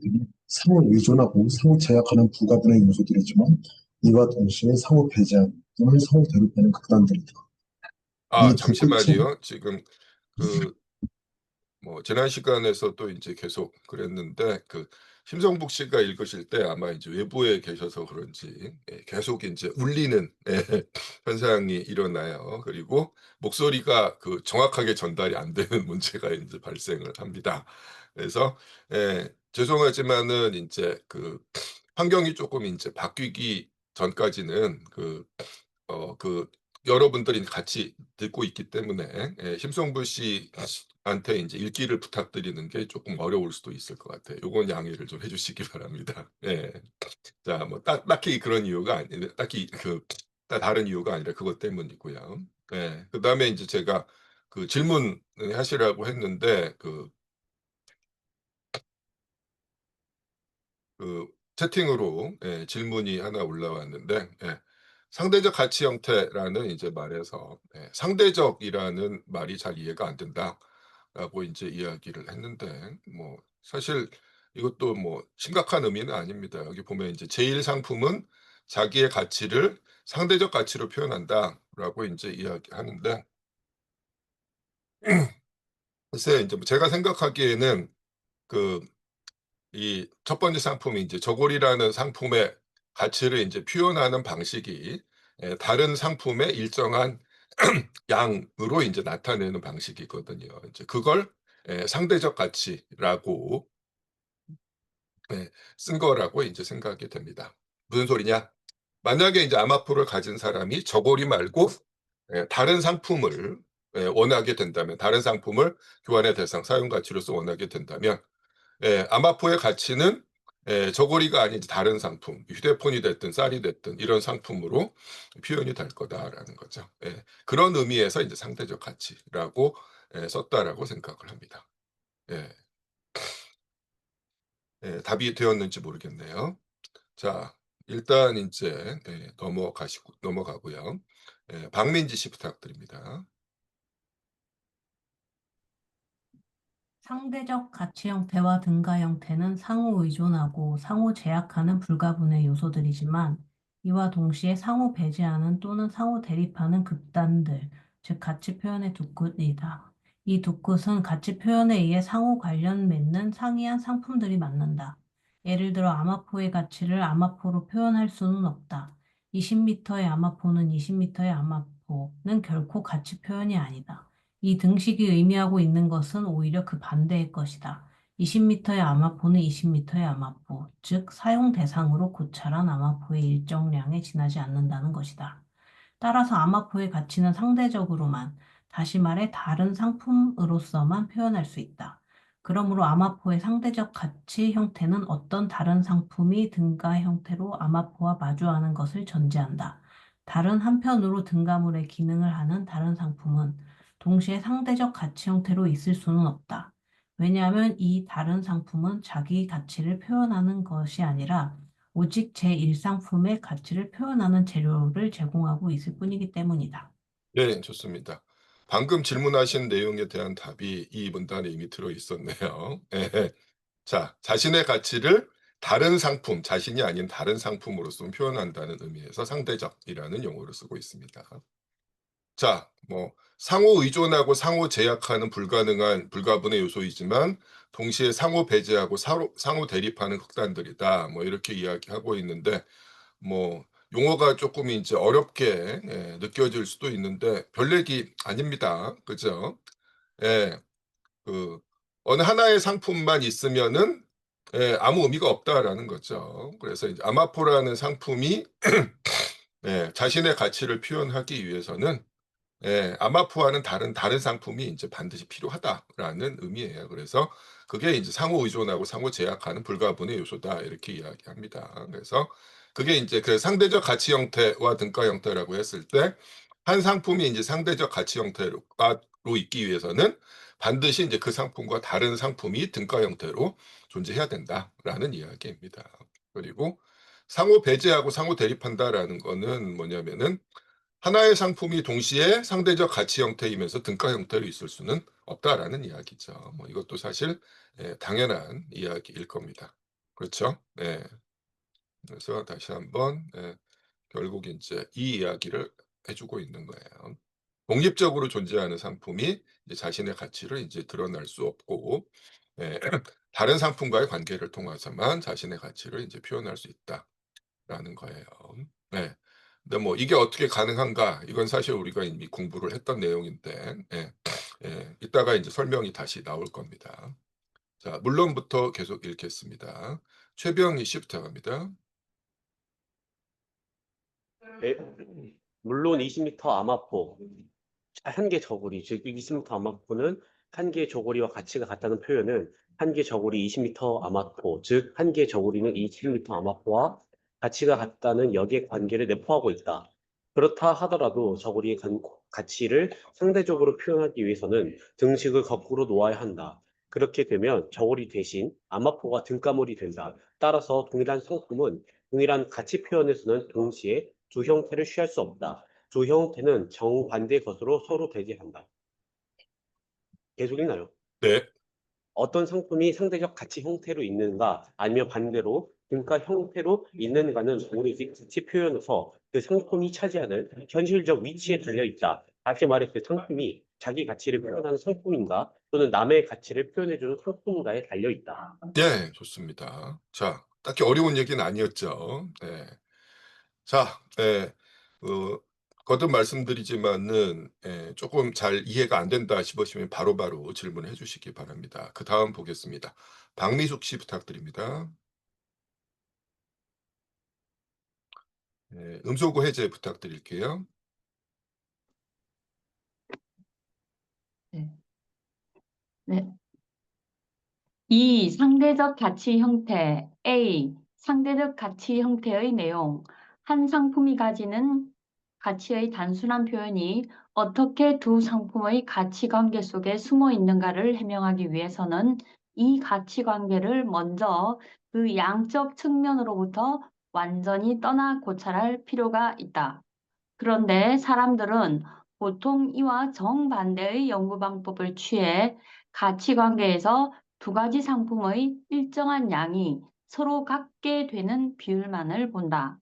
상호 의존하고 상호 제약하는 부가분의 요소들이지만 이와 동시에 상호 배제하는 또는 상호 대립하는 극단들이다. 이 두 끝이
잠시만요. 지금 그 뭐 지난 시간에서도 인제 계속 그랬는데 그 심성복 씨가 읽으실 때 아마 이제 외부에 계셔서 그런지 계속 인제 울리는 현상이 일어나요. 그리고 목소리가 그 정확하게 전달이 안 되는 문제가 인제 발생을 합니다. 그래서 죄송하지만은 인제 그 환경이 쪼끔 인제 바뀌기 전까지는 그 여러분들이 같이 듣고 있기 때문에 심성부 씨한테 인제 읽기를 부탁드리는 게 쪼끔 어려울 수도 있을 것 같아요. 요건 양해를 좀 해 주시기 바랍니다. 예. 자, 뭐 딱히 그런 이유가 딱히 다른 이유가 아니라 그것 때문이고요. 그다음에 인제 제가 그 질문을 하시라고 했는데 그 채팅으로 질문이 하나 올라왔는데 상대적 가치 형태라는 이제 말에서 상대적이라는 말이 잘 이해가 안 된다라고 인제 이야기를 했는데 뭐 사실 이것도 뭐 심각한 의미는 아닙니다. 여기 보면 이제 제1 상품은 자기의 가치를 상대적 가치로 표현한다라고 인제 이야기하는데 글쎄 인제 뭐 제가 생각하기에는 그 이 첫 번째 상품이 인제 저고리라는 상품의 가치를 인제 표현하는 방식이 다른 상품의 일정한 양으로 인제 나타내는 방식이거든요. 이제 그걸 상대적 가치라고 쓴 거라고 인제 생각이 됩니다. 무슨 소리냐? 만약에 인제 아마포를 가진 사람이 저고리 말고 다른 상품을 원하게 된다면 다른 상품을 교환의 대상, 사용 가치로서 원하게 된다면 아마포의 가치는 저고리가 아닌 다른 상품, 휴대폰이 됐든 쌀이 됐든 이런 상품으로 표현이 될 거다라는 거죠. 그런 의미에서 인제 상대적 가치라고 썼다라고 생각을 합니다. 예. 답이 되었는지 모르겠네요. 자, 일단 인제 넘어가고요. 박민지 씨 부탁드립니다.
상대적 가치 형태와 등가 형태는 상호 의존하고 상호 제약하는 불가분의 요소들이지만 이와 동시에 상호 배제하는 또는 상호 대립하는 극단들, 즉 가치 표현의 두 끝이다. 이 두 끝은 가치 표현에 의해 상호 관련 맺는 상이한 상품들이 맞는다. 예를 들어 아마포의 가치를 아마포로 표현할 수는 없다. 20m의 아마포는 20m의 아마포는 결코 가치 표현이 아니다. 이 등식이 의미하고 있는 것은 오히려 그 반대의 것이다. 20m의 아마포는 20m의 아마포, 즉 사용 대상으로 고찰한 아마포의 일정량에 지나지 않는다는 것이다. 따라서 아마포의 가치는 상대적으로만, 다시 말해 다른 상품으로서만 표현할 수 있다. 그러므로 아마포의 상대적 가치 형태는 어떤 다른 상품이 등가 형태로 아마포와 마주하는 것을 전제한다. 다른 한편으로 등가물의 기능을 하는 다른 상품은 동시에 상대적 가치 형태로 있을 수는 없다. 왜냐하면 이 다른 상품은 자기 가치를 표현하는 것이 아니라 오직 제1상품의 가치를 표현하는 재료를 제공하고 있을 뿐이기 때문이다.
네, 좋습니다. 방금 질문하신 내용에 대한 답이 이 문단에 이미 들어 있었네요. 예. 자, 자신의 가치를 다른 상품, 자신이 아닌 다른 상품으로서 표현한다는 의미에서 상대적이라는 용어를 쓰고 있습니다. 자, 뭐 상호 의존하고 상호 제약하는 불가분의 요소이지만 동시에 상호 배제하고 상호 대립하는 극단들이다. 뭐 이렇게 이야기하고 있는데 뭐 용어가 조금 이제 어렵게 느껴질 수도 있는데 별 얘기 아닙니다. 그죠? 예. 그 어느 하나의 상품만 있으면은 아무 의미가 없다라는 거죠. 그래서 이제 아마포라는 상품이 자신의 가치를 표현하기 위해서는 아마포와는 다른 상품이 인제 반드시 필요하다라는 의미예요. 그래서 그게 인제 상호 의존하고 상호 제약하는 불가분의 요소다 이렇게 이야기합니다. 그래서 그게 인제 그 상대적 가치 형태와 등가 형태라고 했을 때 한 상품이 인제 상대적 가치 형태로 로 있기 위해서는 반드시 인제 그 상품과 다른 상품이 등가 형태로 존재해야 된다라는 이야기입니다. 그리고 상호 배제하고 상호 대립한다라는 거는 뭐냐면은 하나의 상품이 동시에 상대적 가치 형태이면서 등가 형태로 있을 수는 없다라는 이야기죠. 뭐 이것도 사실 당연한 이야기일 겁니다. 그렇죠? 네. 그래서 다시 한번 결국 인제 이 이야기를 해 주고 있는 거예요. 독립적으로 존재하는 상품이 이제 자신의 가치를 인제 드러날 수 없고 예 다른 상품과의 관계를 통해서만 자신의 가치를 인제 표현할 수 있다라는 거예요. 네. 근데 뭐 이게 어떻게 가능한가? 이건 사실 우리가 이미 공부를 했던 내용인데 이따가 인제 설명이 다시 나올 겁니다. 자, 물론부터 계속 읽겠습니다. 최병희 씨 부탁합니다.
에, 물론 20m 아마포, 한 개 저고리, 즉 20m 아마포는 한 개 저고리와 가치가 같다는 표현은 한 개 저고리 20m 아마포, 즉 한 개 저고리는 20m 아마포와 가치가 같다는 역의 관계를 내포하고 있다. 그렇다 하더라도 저고리의 가치를 상대적으로 표현하기 위해서는 등식을 거꾸로 놓아야 한다. 그렇게 되면 저고리 대신 아마포가 등가물이 된다. 따라서 동일한 상품은 동일한 가치 표현에서는 동시에 두 형태를 취할 수 없다. 두 형태는 정반대의 것으로 서로 대지한다. 계속 읽나요?
네.
어떤 상품이 상대적 가치 형태로 있는가 아니면 반대로 등가 형태로 있는가는 우리 가치 표현에서 그 상품이 차지하는 현실적 위치에 달려 있다. 다시 말해 그 상품이 자기 가치를 표현하는 상품인가 또는 남의 가치를 표현해주는 상품인가에 달려 있다.
네, 좋습니다. 자, 딱히 어려운 얘기는 아니었죠. 네. 자, 거듭 말씀드리지만은 조금 잘 이해가 안 된다 싶으시면 바로바로 질문해 주시기 바랍니다. 그다음 보겠습니다. 박미숙 씨 부탁드립니다. 음소거 해제 부탁드릴게요.
네. 이 상대적 가치 형태 A. 상대적 가치 형태의 내용. 한 상품이 가지는 가치의 단순한 표현이 어떻게 두 상품의 가치관계 속에 숨어 있는가를 해명하기 위해서는 이 가치관계를 먼저 그 양적 측면으로부터 완전히 떠나 고찰할 필요가 있다. 그런데 사람들은 보통 이와 정반대의 연구 방법을 취해 가치관계에서 두 가지 상품의 일정한 양이 서로 같게 되는 비율만을 본다.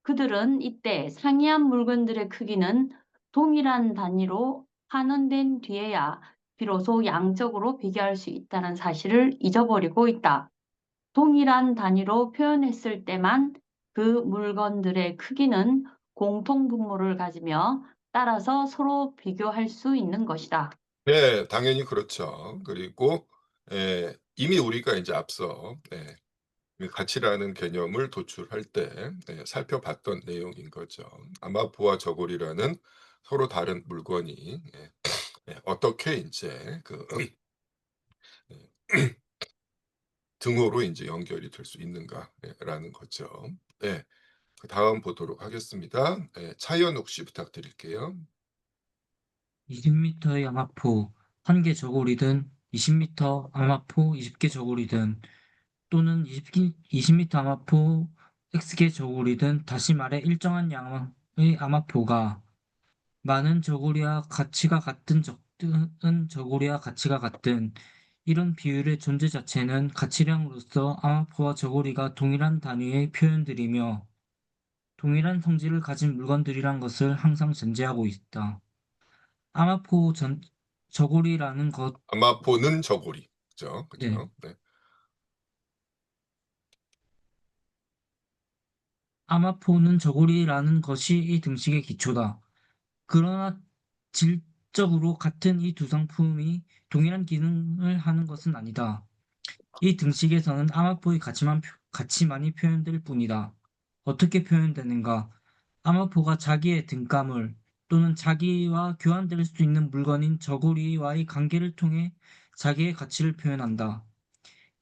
그들은 이때 상이한 물건들의 크기는 동일한 단위로 환원된 뒤에야 비로소 양적으로 비교할 수 있다는 사실을 잊어버리고 있다. 동일한 단위로 표현했을 때만 그 물건들의 크기는 공통분모를 가지며 따라서 서로 비교할 수 있는 것이다.
네, 당연히 그렇죠. 그리고 이미 우리가 이제 앞서 이 가치라는 개념을 도출할 때 살펴봤던 내용인 거죠. 아마포와 저고리라는 서로 다른 물건이 어떻게 인제 그 등호로 인제 연결이 될 수 있는가 라는 거죠. 네. 그다음 보도록 하겠습니다. 차현욱 씨 부탁드릴게요.
20m의 암화포 1개 저고리든 20m 암화포 20개 저고리든 또는 20m 암화포 X개 저고리든 다시 말해 일정한 양의 암화포가 많은 저고리와 가치가 같은 적은 저고리와 가치가 같은 이런 비율의 존재 자체는 가치량으로서 암화포와 저고리가 동일한 단위의 표현들이며 동일한 성질을 가진 물건들이란 것을 항상 전제하고 있다. 아마포 저고리라는 것,
아마포는 저고리. 그죠?
네.
그죠? 네.
아마포는 저고리라는 것이 이 등식의 기초다. 그러나 질적으로 같은 이 두 상품이 동일한 기능을 하는 것은 아니다. 이 등식에서는 아마포의 가치만이 표현될 뿐이다. 어떻게 표현되는가? 아마포가 자기의 등가물 또는 자기와 교환될 수 있는 물건인 저고리와의 관계를 통해 자기의 가치를 표현한다.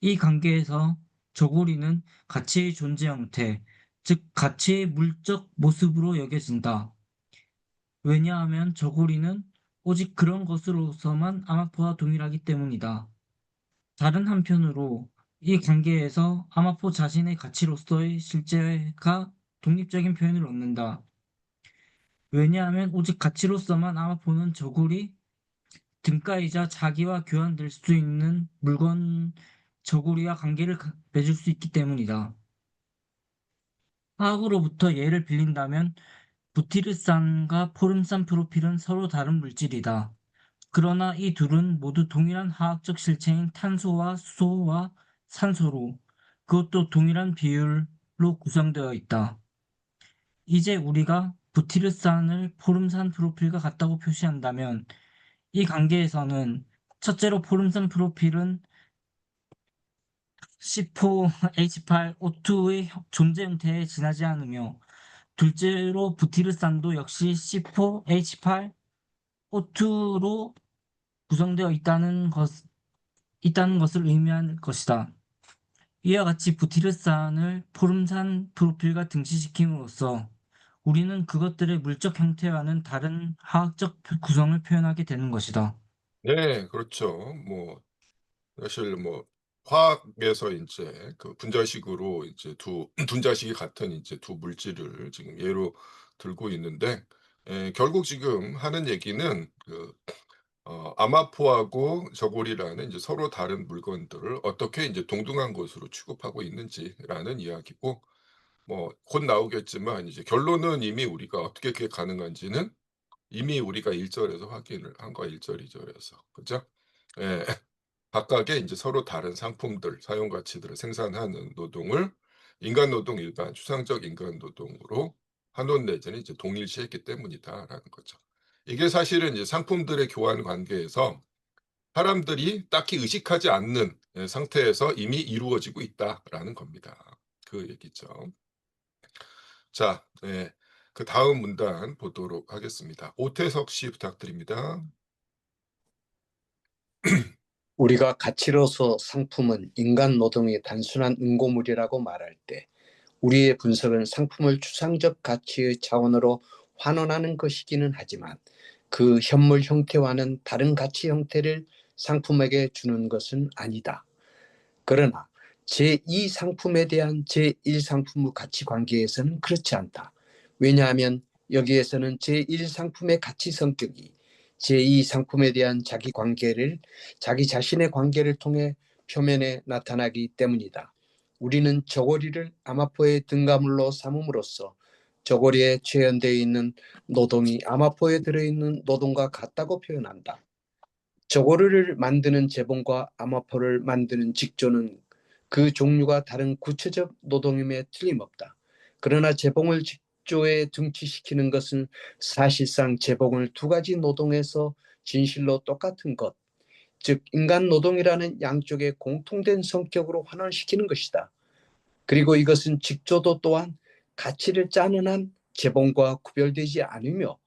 이 관계에서 저고리는 가치의 존재 형태, 즉 가치의 물적 모습으로 여겨진다. 왜냐하면 저고리는 오직 그런 것으로서만 아마포와 동일하기 때문이다. 다른 한편으로 이 관계에서 아마포 자신의 가치로서의 실제가 독립적인 표현을 얻는다. 왜냐하면 오직 가치로서만 아마포는 저고리, 등가이자 자기와 교환될 수 있는 물건 저고리와 관계를 맺을 수 있기 때문이다. 화학으로부터 예를 빌린다면 부티르산과 포름산 프로필은 서로 다른 물질이다. 그러나 이 둘은 모두 동일한 화학적 실체인 탄소와 수소와 산소로 그것도 동일한 비율로 구성되어 있다. 이제 우리가 부티르산을 포름산 프로필과 같다고 표시한다면 이 관계에서는 첫째로 포름산 프로필은 C4H8O2의 존재 형태에 지나지 않으며 둘째로 부티르산도 역시 C4H8O2로 구성되어 있다는 것을 의미할 것이다. 이와 같이 부티르산을 포름산 프로필과 등치시킴으로써 우리는 그것들의 물적 형태와는 다른 화학적 구성을 표현하게 되는 것이다.
네, 그렇죠. 뭐 사실 뭐 화학에서 인제 그 분자식으로 이제 분자식이 같은 이제 두 물질을 지금 예로 들고 있는데 결국 지금 하는 얘기는 아마포하고 저고리라는 이제 서로 다른 물건들을 어떻게 이제 동등한 것으로 취급하고 있는지라는 이야기고, 뭐 곧 나오겠지만 이제 결론은 이미 우리가 어떻게 그게 가능한지는 이미 우리가 1절에서 확인을 한 거야. 1절, 2절에서. 그죠? 예. 각각의 이제 서로 다른 상품들, 사용 가치들을 생산하는 노동을 인간 노동 일반 추상적 인간 노동으로 환원 내지는 이제 동일시했기 때문이다라는 거죠. 이게 사실은 이제 상품들의 교환 관계에서 사람들이 딱히 의식하지 않는 상태에서 이미 이루어지고 있다라는 겁니다. 그 얘기죠. 자, 그다음 문단 보도록 하겠습니다. 오태석 씨 부탁드립니다.
우리가 가치로서 상품은 인간 노동의 단순한 응고물이라고 말할 때 우리의 분석은 상품을 추상적 가치의 차원으로 환원하는 것이기는 하지만 그 현물 형태와는 다른 가치 형태를 상품에게 주는 것은 아니다. 그러나 제2 상품에 대한 제1 상품의 가치 관계에서는 그렇지 않다. 왜냐하면 여기에서는 제1 상품의 가치 성격이 제2 상품에 대한 자기 자신의 관계를 통해 표면에 나타나기 때문이다. 우리는 저고리를 아마포의 등가물로 삼음으로써 저고리에 체현되어 있는 노동이 아마포에 들어있는 노동과 같다고 표현한다. 저고리를 만드는 재봉과 아마포를 만드는 직조는 그 종류가 다른 구체적 노동임에 틀림없다. 그러나 재봉을 직조에 등치시키는 것은 사실상 재봉을 두 가지 노동에서 진실로 똑같은 것, 즉 인간 노동이라는 양쪽의 공통된 성격으로 환원시키는 것이다. 그리고 이것은 직조도 또한 가치를 짜는 한 재봉과 구별되지 않으며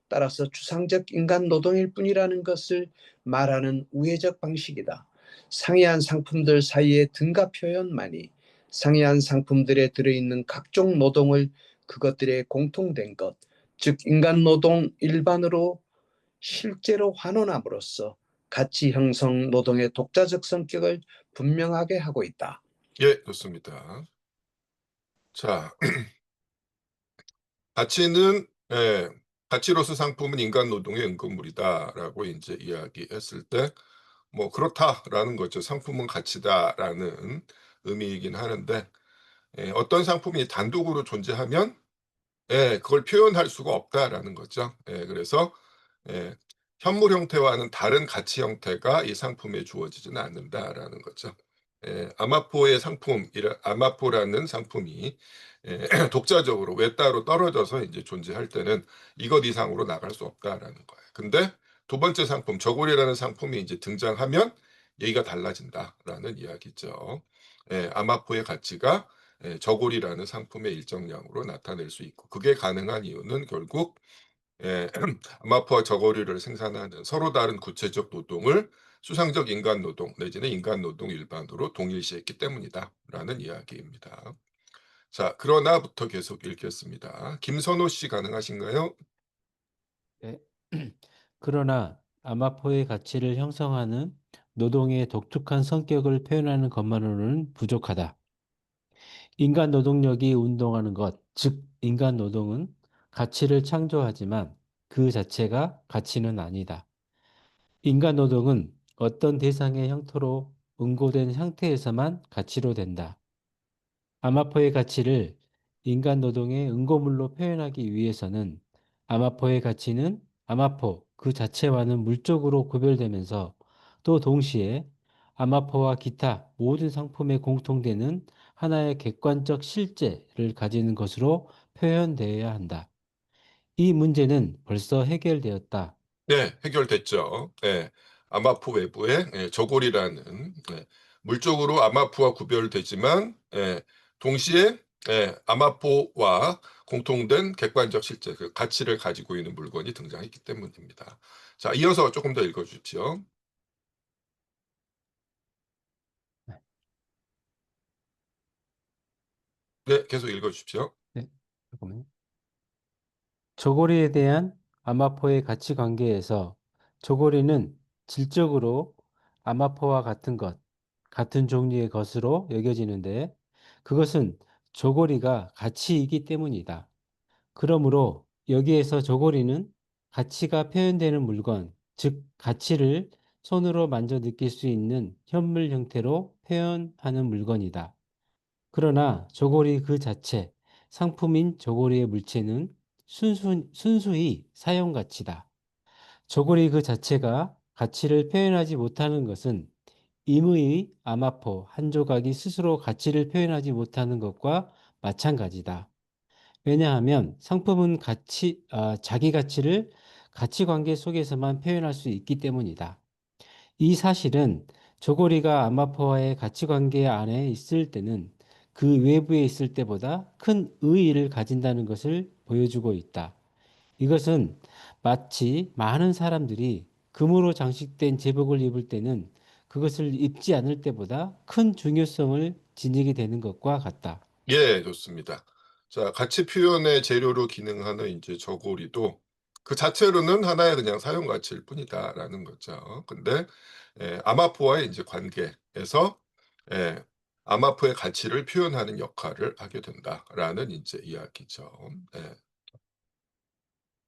따라서 추상적 인간 노동일 뿐이라는 것을 말하는 우회적 방식이다. 상이한 상품들 사이의 등가 표현만이 상이한 상품들에 들어있는 각종 노동을 그것들의 공통된 것, 즉 인간 노동 일반으로 실제로 환원함으로써 가치 형성 노동의 독자적 성격을 분명하게 하고 있다.
예, 좋습니다. 자, 가치는 가치로서 상품은 인간 노동의 응급물이다라고 이제 이야기했을 때, 뭐 그렇다라는 거죠. 상품은 가치다라는 의미이긴 하는데, 어떤 상품이 단독으로 존재하면 그걸 표현할 수가 없다라는 거죠. 그래서 예, 현물 형태와는 다른 가치 형태가 이 상품에 주어지지는 않는다라는 거죠. 아마포라는 상품이 독자적으로 외따로 떨어져서 이제 존재할 때는 이것 이상으로 나갈 수 없다라는 거예요. 근데 두 번째 상품, 저고리라는 상품이 이제 등장하면 얘기가 달라진다라는 이야기죠. 아마포의 가치가 저고리라는 상품의 일정량으로 나타낼 수 있고, 그게 가능한 이유는 결국 아마포와 저고리를 생산하는 서로 다른 구체적 노동을 수상적 인간 노동 내지는 인간 노동 일반으로 동일시했기 때문이다라는 이야기입니다. 자, 그러나부터 계속 읽겠습니다. 김선호 씨 가능하신가요?
네. 그러나 아마포의 가치를 형성하는 노동의 독특한 성격을 표현하는 것만으로는 부족하다. 인간 노동력이 운동하는 것, 즉 인간 노동은 가치를 창조하지만 그 자체가 가치는 아니다. 인간 노동은 어떤 대상의 형태로 응고된 상태에서만 가치로 된다. 아마포의 가치를 인간 노동의 응고물로 표현하기 위해서는 아마포의 가치는 아마포 그 자체와는 물적으로 구별되면서 또 동시에 아마포와 기타 모든 상품에 공통되는 하나의 객관적 실제를 가지는 것으로 표현되어야 한다. 이 문제는 벌써 해결되었다.
네, 해결됐죠. 아마포 외부에 저골이라는 물적으로 아마포와 구별되지만 동시에 아마포와 공통된 객관적 실제, 그 가치를 가지고 있는 물건이 등장했기 때문입니다. 자, 이어서 조금 더 읽어주십시오. 네, 계속 읽어주십시오.
네, 잠깐만요. 저고리에 대한 아마포의 가치 관계에서 저고리는 질적으로 아마포와 같은 것, 같은 종류의 것으로 여겨지는데 그것은 저고리가 가치이기 때문이다. 그러므로 여기에서 저고리는 가치가 표현되는 물건, 즉 가치를 손으로 만져 느낄 수 있는 현물 형태로 표현하는 물건이다. 그러나 저고리 그 자체, 상품인 저고리의 물체는 순수히 사용 가치다. 저고리 그 자체가 가치를 표현하지 못하는 것은 임의의 아마포 한 조각이 스스로 가치를 표현하지 못하는 것과 마찬가지다. 왜냐하면 상품은 자기 가치를 가치관계 속에서만 표현할 수 있기 때문이다. 이 사실은 저고리가 아마포와의 가치관계 안에 있을 때는 그 외부에 있을 때보다 큰 의의를 가진다는 것을 보여주고 있다. 이것은 마치 많은 사람들이 금으로 장식된 제복을 입을 때는 그것을 입지 않을 때보다 큰 중요성을 지니게 되는 것과 같다.
예, 좋습니다. 자, 가치 표현의 재료로 기능하는 이제 저고리도 그 자체로는 하나의 그냥 사용 가치일 뿐이다라는 거죠. 근데 아마포와의 이제 관계에서 예, 아마포의 가치를 표현하는 역할을 하게 된다라는 이제 이야기죠. 예.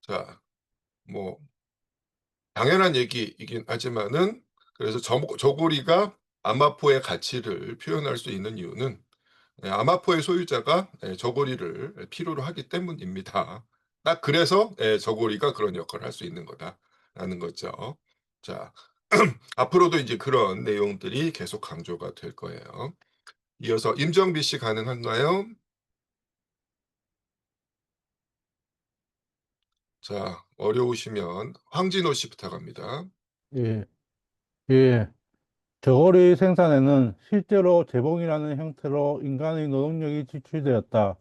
자, 뭐 당연한 얘기이긴 하지만은 그래서 저고리가 아마포의 가치를 표현할 수 있는 이유는 아마포의 소유자가 저고리를 필요로 하기 때문입니다. 딱 그래서 저고리가 그런 역할을 할 수 있는 거다라는 거죠. 자, 앞으로도 이제 그런 내용들이 계속 강조가 될 거예요. 이어서 임정비 씨 가능한가요? 자, 어려우시면 황진호 씨 부탁합니다.
예, 예. 저고리 생산에는 실제로 재봉이라는 형태로 인간의 노동력이 지출되었다.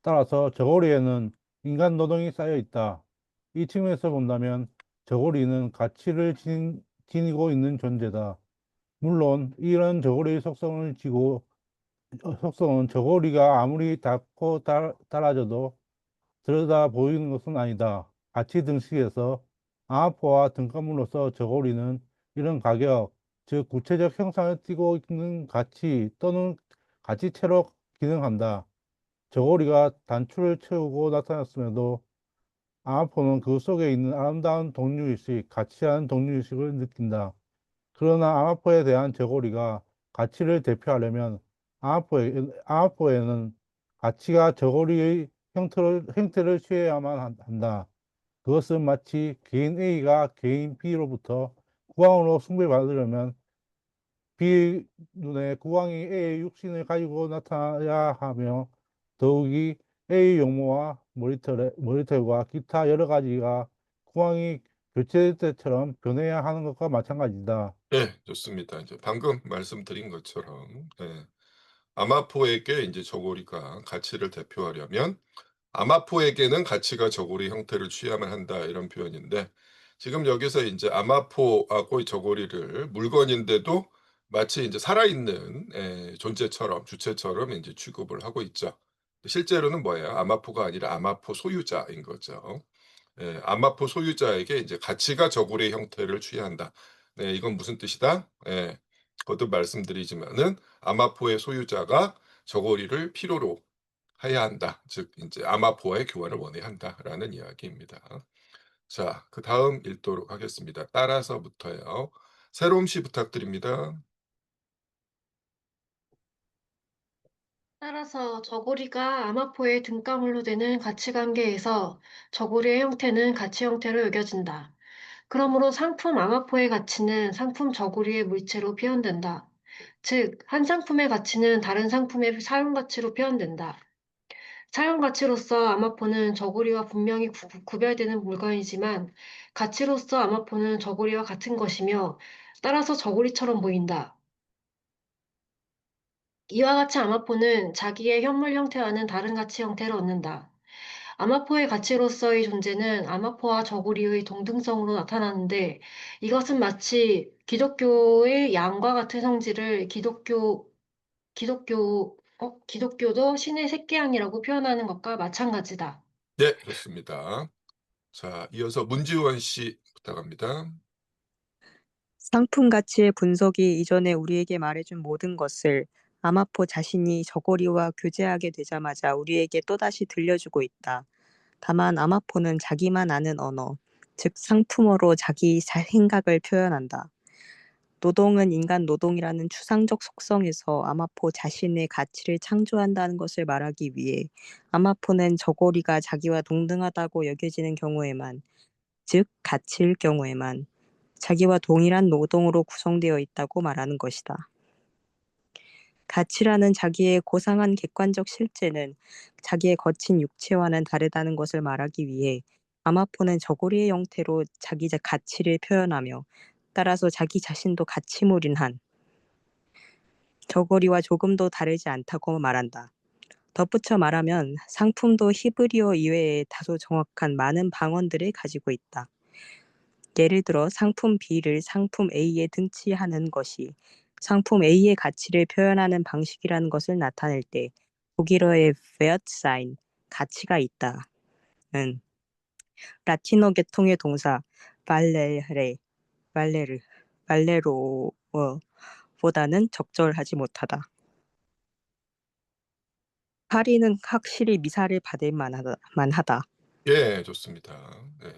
따라서 저고리에는 인간 노동이 쌓여 있다. 이 측면에서 본다면 저고리는 가치를 지니고 있는 존재다. 물론 이런 저고리의 속성은 저고리가 아무리 닿고 달아져도 들여다 보이는 것은 아니다. 가치 등식에서 아마포와 등가물로서 저고리는 이런 가격, 즉 구체적 형상을 띠고 있는 가치 또는 가치체로 기능한다. 저고리가 단추를 채우고 나타났음에도 아마포는 그 속에 있는 아름다운 동류의식, 가치한 동류의식을 느낀다. 그러나 아마포에 대한 저고리가 가치를 대표하려면 아마포에는 가치가 저고리의 형태를 취해야만 한다. 그것은 마치 개인 A가 개인 B로부터 국왕으로 숭배받으려면 B의 눈에 국왕이 A의 육신을 가지고 나타나야 하며 더욱이 A의 용모와 머리털과 기타 여러 가지가 국왕이 교체될 때처럼 변해야 하는 것과 마찬가지다.
네, 좋습니다. 이제 방금 말씀드린 것처럼 아마포에게 이제 저고리가 가치를 대표하려면 아마포에게는 가치가 저고리 형태를 취해야만 한다 이런 표현인데 지금 여기서 이제 아마포하고 이 저고리를 물건인데도 마치 이제 살아있는 존재처럼 주체처럼 이제 취급을 하고 있죠. 실제로는 뭐예요? 아마포가 아니라 아마포 소유자인 거죠. 아마포 소유자에게 이제 가치가 저고리의 형태를 취한다. 네, 이건 무슨 뜻이다? 거듭 말씀드리지만은 아마포의 소유자가 저고리를 필요로 해야 한다. 즉 이제 아마포와의 교환을 원해야 한다라는 이야기입니다. 자, 그다음 읽도록 하겠습니다. 따라서부터요. 새롬 씨 부탁드립니다.
따라서 저고리가 아마포의 등가물로 되는 가치관계에서 저고리의 형태는 가치 형태로 여겨진다. 그러므로 상품 아마포의 가치는 상품 저고리의 물체로 표현된다. 즉, 한 상품의 가치는 다른 상품의 사용 가치로 표현된다. 사용 가치로서 아마포는 저고리와 분명히 구별되는 물건이지만 가치로서 아마포는 저고리와 같은 것이며 따라서 저고리처럼 보인다. 이와 같이 아마포는 자기의 현물 형태와는 다른 가치 형태를 얻는다. 아마포의 가치로서의 존재는 아마포와 저고리의 동등성으로 나타나는데 이것은 마치 기독교의 양과 같은 성질을 기독교도 신의 새끼양이라고 표현하는 것과 마찬가지다.
네, 좋습니다. 자, 이어서 문지원 씨 부탁합니다.
상품 가치의 분석이 이전에 우리에게 말해준 모든 것을 아마포 자신이 저고리와 교제하게 되자마자 우리에게 또다시 들려주고 있다. 다만 아마포는 자기만 아는 언어, 즉 상품으로 자기 생각을 표현한다. 노동은 인간 노동이라는 추상적 속성에서 아마포 자신의 가치를 창조한다는 것을 말하기 위해 아마포는 저고리가 자기와 동등하다고 여겨지는 경우에만, 즉 가치일 경우에만 자기와 동일한 노동으로 구성되어 있다고 말하는 것이다. 가치라는 자기의 고상한 객관적 실제는 자기의 거친 육체와는 다르다는 것을 말하기 위해 아마포는 저고리의 형태로 자기 가치를 표현하며 따라서 자기 자신도 가치물인 한 저고리와 조금도 다르지 않다고 말한다. 덧붙여 말하면 상품도 히브리어 이외에 다소 정확한 많은 방언들을 가지고 있다. 예를 들어 상품 B를 상품 A에 등치하는 것이 상품 A의 가치를 표현하는 방식이라는 것을 나타낼 때 독일어의 Wertsein, 가치가 있다는 라틴어 계통의 동사 발레로보다는 적절하지 못하다. 파리는 확실히 미사를 받을 만하다.
예, 좋습니다. 네.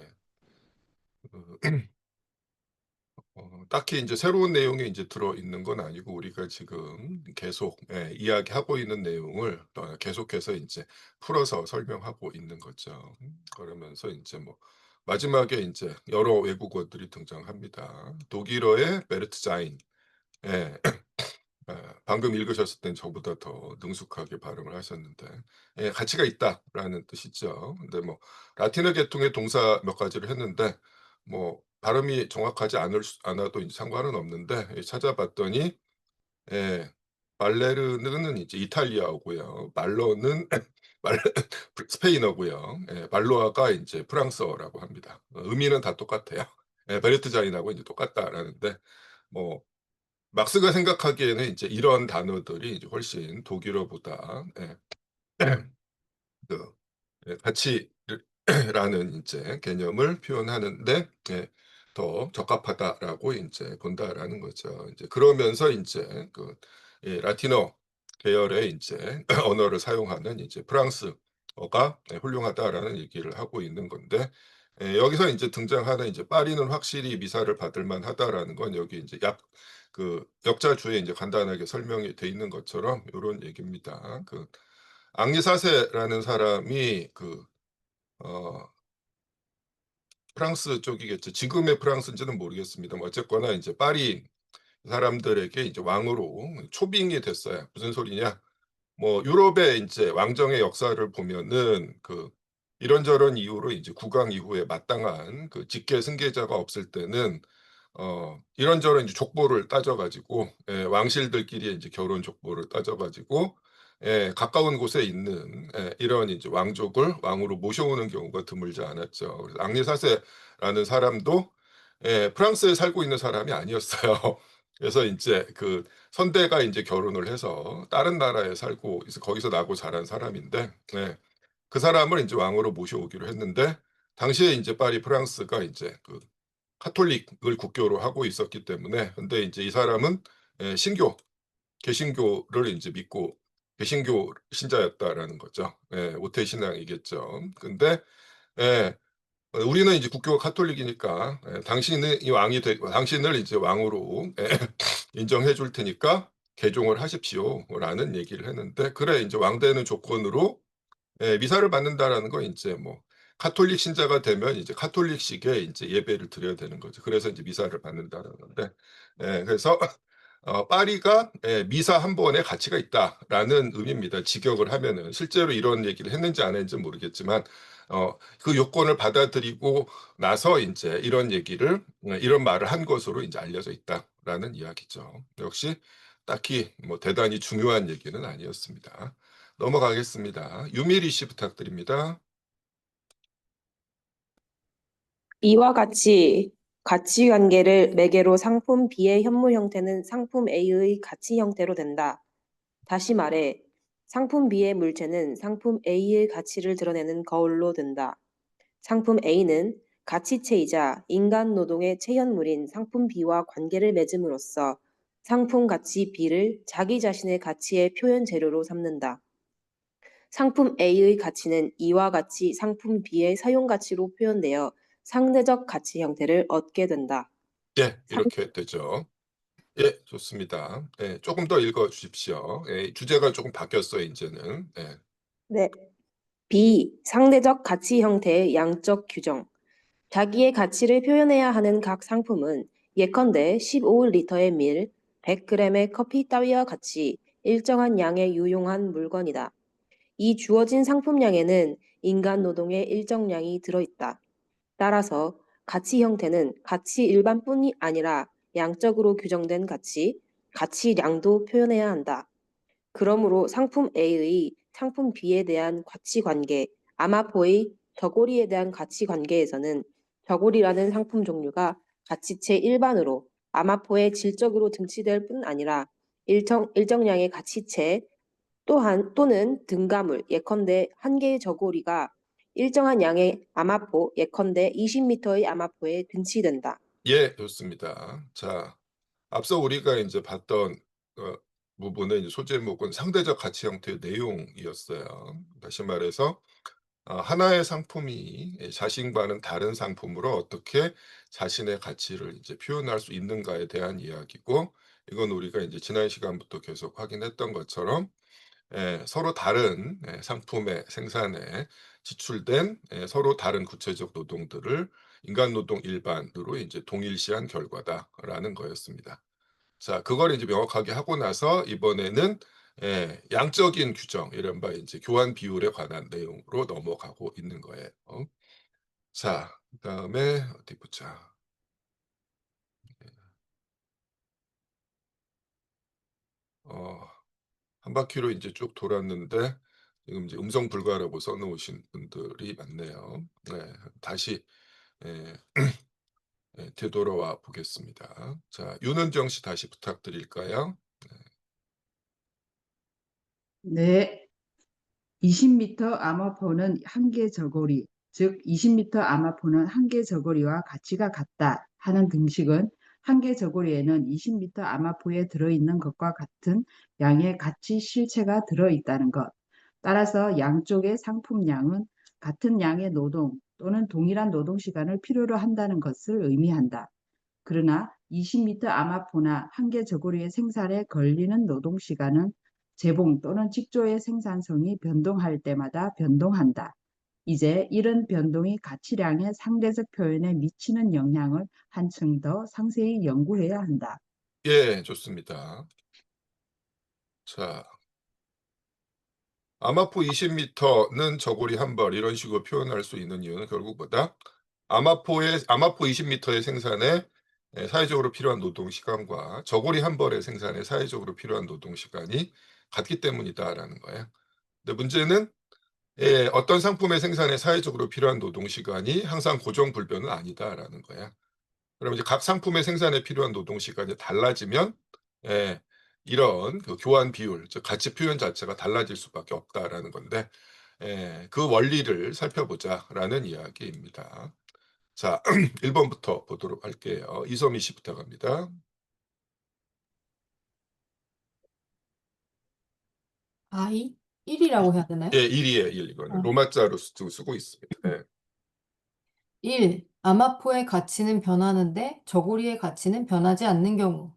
딱히 이제 새로운 내용이 이제 들어있는 건 아니고 우리가 지금 계속 이야기하고 있는 내용을 계속해서 이제 풀어서 설명하고 있는 거죠. 그러면서 이제 뭐 마지막에 이제 여러 외국어들이 등장합니다. 독일어의 베르트자인. 예. 방금 읽으셨을 땐 저보다 더 능숙하게 발음을 하셨는데 예, 가치가 있다라는 뜻이죠. 근데 뭐 라틴어 계통의 동사 몇 가지를 했는데 뭐 발음이 정확하지 않아도 이제 상관은 없는데 예, 찾아봤더니 예, 발레르는 이제 이탈리아어고요. 말로는 스페인어고요. 예, 발로아가 이제 프랑스어라고 합니다. 의미는 다 똑같아요. 예, 베르트자인하고 이제 똑같다라는데 뭐 막스가 생각하기에는 이제 이런 단어들이 이제 훨씬 독일어보다 그 가치라는 이제 개념을 표현하는데 더 적합하다라고 이제 본다라는 거죠. 이제 그러면서 이제 그 라틴어 계열의 이제 언어를 사용하는 이제 프랑스어가 훌륭하다라는 얘기를 하고 있는 건데 여기서 이제 등장하는 이제 파리는 확실히 미사를 받을 만하다라는 건 여기 이제 그 역자주에 이제 간단하게 설명이 돼 있는 것처럼 요런 얘기입니다. 그 앙리 사세라는 사람이 프랑스 쪽이겠죠. 지금의 프랑스인지는 모르겠습니다만 어쨌거나 이제 파리 사람들에게 이제 왕으로 초빙이 됐어요. 무슨 소리냐? 뭐 유럽의 이제 왕정의 역사를 보면은 그 이런저런 이유로 이제 국왕 이후에 마땅한 그 직계 승계자가 없을 때는 이런저런 이제 족보를 따져가지고 왕실들끼리 이제 결혼 족보를 따져가지고 가까운 곳에 있는 이런 이제 왕족을 왕으로 모셔오는 경우가 드물지 않았죠. 그래서 앙리 사세라는 사람도 프랑스에 살고 있는 사람이 아니었어요. 그래서 이제 그 선대가 이제 결혼을 해서 다른 나라에 살고 거기서 나고 자란 사람인데 그 사람을 이제 왕으로 모셔오기로 했는데 당시에 이제 파리 프랑스가 이제 그 카톨릭을 국교로 하고 있었기 때문에 근데 이제 이 사람은 개신교를 이제 믿고 개신교 신자였다라는 거죠. 모태 신앙이겠죠. 근데 우리는 이제 국교가 카톨릭이니까 당신은 이 왕이 당신을 이제 왕으로 인정해 줄 테니까 개종을 하십시오라는 얘기를 했는데 그래 이제 왕 되는 조건으로 미사를 받는다라는 건 이제 뭐 카톨릭 신자가 되면 이제 카톨릭식의 이제 예배를 드려야 되는 거죠. 그래서 이제 미사를 받는다라는 건데 그래서 파리가 미사 한 번에 가치가 있다라는 의미입니다. 직역을 하면은 실제로 이런 얘기를 했는지 안 했는지 모르겠지만 그 요건을 받아들이고 나서 이제 이런 얘기를 이런 말을 한 것으로 이제 알려져 있다라는 이야기죠. 역시 딱히 뭐 대단히 중요한 얘기는 아니었습니다. 넘어가겠습니다. 유미리 씨 부탁드립니다.
이와 같이 가치관계를 매개로 상품 B의 현물 형태는 상품 A의 가치 형태로 된다. 다시 말해 상품 B의 물체는 상품 A의 가치를 드러내는 거울로 된다. 상품 A는 가치체이자 인간 노동의 체현물인 상품 B와 관계를 맺음으로써 상품 가치 B를 자기 자신의 가치의 표현 재료로 삼는다. 상품 A의 가치는 이와 같이 상품 B의 사용 가치로 표현되어 상대적 가치 형태를 얻게 된다.
예, 이렇게 되죠. 예, 좋습니다. 예, 조금 더 읽어 주십시오. 예, 주제가 조금 바뀌었어요, 이제는. 예.
네. B. 상대적 가치 형태의 양적 규정. 자기의 가치를 표현해야 하는 각 상품은 예컨대 15리터의 밀, 100g의 커피 따위와 같이 일정한 양의 유용한 물건이다. 이 주어진 상품량에는 인간 노동의 일정량이 들어있다. 따라서 가치 형태는 가치 일반뿐이 아니라 양적으로 규정된 가치, 가치량도 표현해야 한다. 그러므로 상품 A의 상품 B에 대한 가치관계, 아마포의 저고리에 대한 가치관계에서는 저고리라는 상품 종류가 가치체 일반으로 아마포의 질적으로 등치될 뿐 아니라 일정량의 가치체 또는 등가물 예컨대 한 개의 저고리가 일정한 양의 아마포 예컨대 20m의 아마포에 등치된다.
예, 좋습니다. 자, 앞서 우리가 이제 봤던 부분의 이제 소제목은 상대적 가치 형태의 내용이었어요. 다시 말해서 하나의 상품이 자신과는 다른 상품으로 어떻게 자신의 가치를 이제 표현할 수 있는가에 대한 이야기고, 이건 우리가 이제 지난 시간부터 계속 확인했던 것처럼 서로 다른 상품의 생산에 지출된 서로 다른 구체적 노동들을 인간 노동 일반으로 이제 동일시한 결과다라는 거였습니다. 자, 그걸 이제 명확하게 하고 나서 이번에는 양적인 규정, 이른바 이제 교환 비율에 관한 내용으로 넘어가고 있는 거예요. 자, 그다음에 어디 보자. 한 바퀴로 이제 쭉 돌았는데 지금 이제 음성 불가라고 써 놓으신 분들이 많네요. 네, 다시 예, 되돌아와 보겠습니다. 자, 윤은정 씨 다시 부탁드릴까요?
네. 20m 아마포는 한 개 저고리, 즉 20m 아마포는 한 개 저고리와 가치가 같다 하는 등식은 한 개 저고리에는 20m 아마포에 들어있는 것과 같은 양의 가치 실체가 들어있다는 것. 따라서 양쪽의 상품량은 같은 양의 노동 또는 동일한 노동 시간을 필요로 한다는 것을 의미한다. 그러나 20m 아마포나 한 개 저고리의 생산에 걸리는 노동 시간은 재봉 또는 직조의 생산성이 변동할 때마다 변동한다. 이제 이런 변동이 가치량의 상대적 표현에 미치는 영향을 한층 더 상세히 연구해야 한다.
예, 좋습니다. 자, 아마포 20m는 저고리 한 벌, 이런 식으로 표현할 수 있는 이유는 결국 뭐다? 아마포 20m의 생산에 사회적으로 필요한 노동 시간과 저고리 한 벌의 생산에 사회적으로 필요한 노동 시간이 같기 때문이다라는 거예요. 근데 문제는 어떤 상품의 생산에 사회적으로 필요한 노동 시간이 항상 고정 불변은 아니다라는 거야. 그럼 이제 각 상품의 생산에 필요한 노동 시간이 달라지면 이런 그 교환 비율, 즉 가치 표현 자체가 달라질 수밖에 없다라는 건데, 그 원리를 살펴보자라는 이야기입니다. 자, 1번부터 보도록 할게요. 이소미 씨 부탁합니다.
I 1이라고 해야 되나요?
예, 1이에요, 1. 이거는 로마자로 쓰고 있습니다.
1. 아마포의 가치는 변하는데 저고리의 가치는 변하지 않는 경우.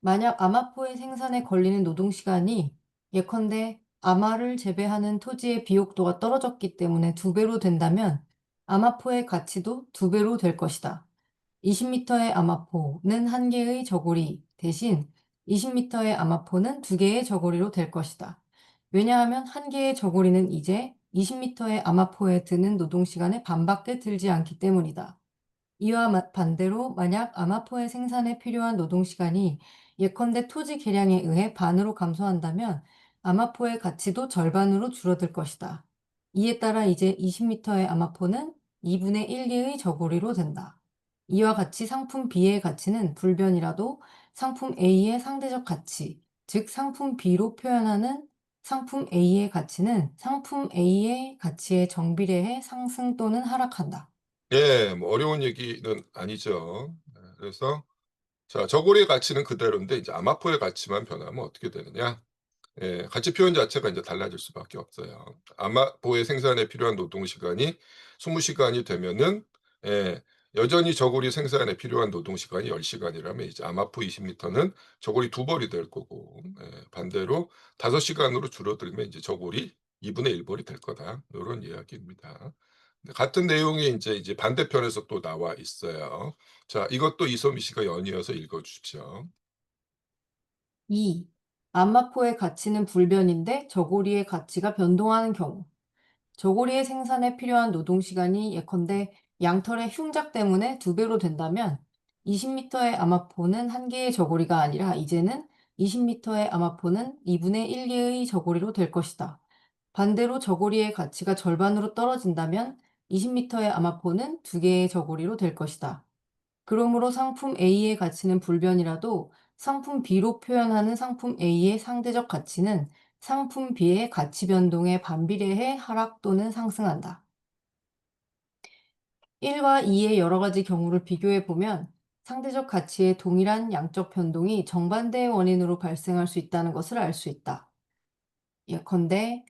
만약 아마포의 생산에 걸리는 노동시간이 예컨대 아마를 재배하는 토지의 비옥도가 떨어졌기 때문에 2배로 된다면 아마포의 가치도 2배로 될 것이다. 20m의 아마포는 한 개의 저고리 대신 20m의 아마포는 2개의 저고리로 될 것이다. 왜냐하면 한 개의 저고리는 이제 20m의 아마포에 드는 노동시간의 반밖에 들지 않기 때문이다. 이와 반대로 만약 아마포의 생산에 필요한 노동시간이 예컨대 토지 개량에 의해 반으로 감소한다면 아마포의 가치도 절반으로 줄어들 것이다. 이에 따라 이제 20m의 아마포는 2분의 1개의 저고리로 된다. 이와 같이 상품 B의 가치는 불변이라도 상품 A의 상대적 가치, 즉 상품 B로 표현하는 상품 A의 가치는 상품 A의 가치에 정비례해 상승 또는 하락한다.
예, 뭐 어려운 얘기는 아니죠. 그래서 자, 저고리의 가치는 그대로인데 이제 아마포의 가치만 변하면 어떻게 되느냐? 가치 표현 자체가 이제 달라질 수밖에 없어요. 아마포의 생산에 필요한 노동 시간이 20시간이 되면은 예, 여전히 저고리 생산에 필요한 노동 시간이 10시간이라면 이제 아마포 20m는 저고리 2벌이 될 거고, 반대로 5시간으로 줄어들면 이제 저고리 2분의 1벌이 될 거다. 요런 이야기입니다. 같은 내용이 이제 반대편에서 또 나와 있어요. 자, 이것도 이소미 씨가 연이어서 읽어 주십시오.
2. 안마포의 가치는 불변인데 저고리의 가치가 변동하는 경우. 저고리의 생산에 필요한 노동시간이 예컨대 양털의 흉작 때문에 2배로 된다면 20m의 아마포는 1개의 저고리가 아니라 이제는 20m의 아마포는 2분의 1개의 저고리로 될 것이다. 반대로 저고리의 가치가 절반으로 떨어진다면 20m의 아마포는 2개의 저고리로 될 것이다. 그러므로 상품 A의 가치는 불변이라도 상품 B로 표현하는 상품 A의 상대적 가치는 상품 B의 가치 변동에 반비례해 하락 또는 상승한다. 1과 2의 여러 가지 경우를 비교해 보면 상대적 가치의 동일한 양적 변동이 정반대의 원인으로 발생할 수 있다는 것을 알 수 있다. 예컨대